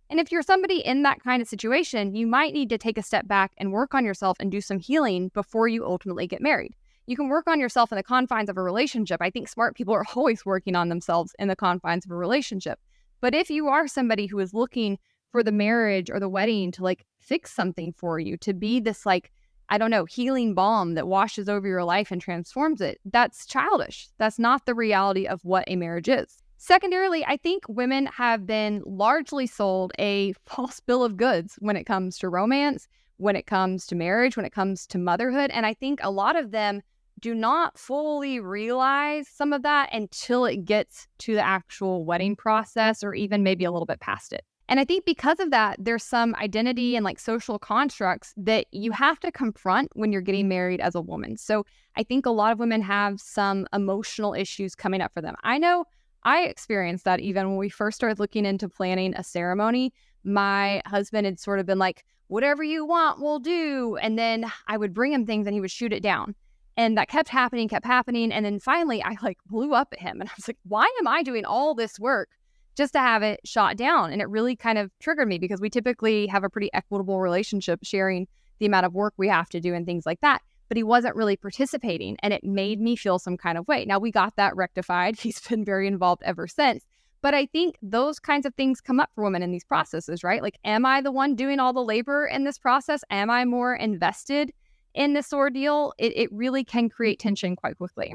And if you're somebody in that kind of situation, you might need to take a step back and work on yourself and do some healing before you ultimately get married. You can work on yourself in the confines of a relationship. I think smart people are always working on themselves in the confines of a relationship. But if you are somebody who is looking for the marriage or the wedding to like fix something for you, to be this like, I don't know, healing balm that washes over your life and transforms it, that's childish. That's not the reality of what a marriage is. Secondarily, I think women have been largely sold a false bill of goods when it comes to romance, when it comes to marriage, when it comes to motherhood. And I think a lot of them do not fully realize some of that until it gets to the actual wedding process, or even maybe a little bit past it. And I think because of that, there's some identity and like social constructs that you have to confront when you're getting married as a woman. So I think a lot of women have some emotional issues coming up for them. I know I experienced that even when we first started looking into planning a ceremony. my husband had sort of been like, whatever you want, we'll do. And then I would bring him things and he would shoot it down. And that kept happening. And then finally I like blew up at him and I was like, why am I doing all this work just to have it shot down? And it really kind of triggered me because we typically have a pretty equitable relationship, sharing the amount of work we have to do and things like that. But he wasn't really participating and it made me feel some kind of way. Now we got that rectified. He's been very involved ever since. But I think those kinds of things come up for women in these processes, right? Like, am I the one doing all the labor in this process? Am I more invested in this ordeal? It really can create tension quite quickly.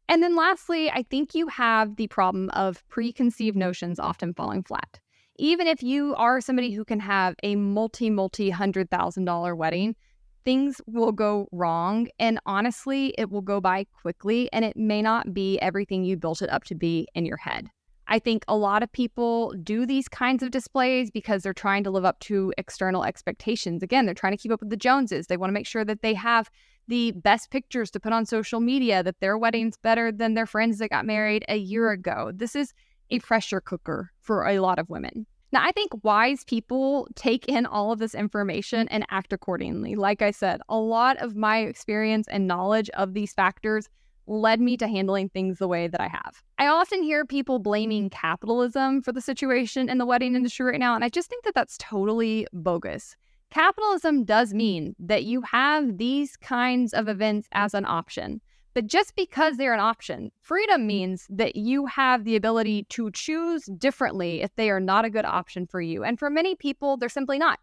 And then lastly, I think you have the problem of preconceived notions often falling flat. Even if you are somebody who can have a multi-$100,000 wedding, things will go wrong. And honestly, it will go by quickly and it may not be everything you built it up to be in your head. I think a lot of people do these kinds of displays because they're trying to live up to external expectations. Again, they're trying to keep up with the Joneses. They want to make sure that they have the best pictures to put on social media, that their wedding's better than their friends that got married a year ago. This is a pressure cooker for a lot of women. Now, I think wise people take in all of this information and act accordingly. Like I said, a lot of my experience and knowledge of these factors led me to handling things the way that I have. I often hear people blaming capitalism for the situation in the wedding industry right now, and I just think that that's totally bogus. Capitalism does mean that you have these kinds of events as an option, but just because they're an option, freedom means that you have the ability to choose differently if they are not a good option for you. And for many people, they're simply not.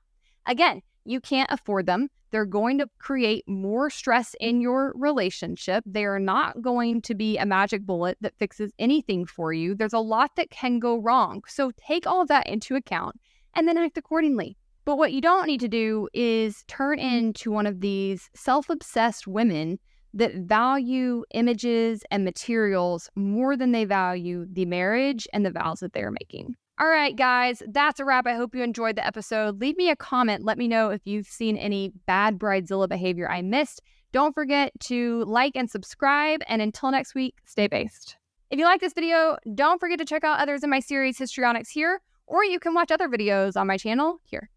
Again, you can't afford them. They're going to create more stress in your relationship. They are not going to be a magic bullet that fixes anything for you. There's a lot that can go wrong. So take all of that into account and then act accordingly. But what you don't need to do is turn into one of these self-obsessed women that value images and materials more than they value the marriage and the vows that they're making. All right, guys, that's a wrap. I hope you enjoyed the episode. Leave me a comment. Let me know if you've seen any bad Bridezilla behavior I missed. Don't forget to like and subscribe. And until next week, stay based. If you like this video, don't forget to check out others in my series, Histrionics, here, or you can watch other videos on my channel here.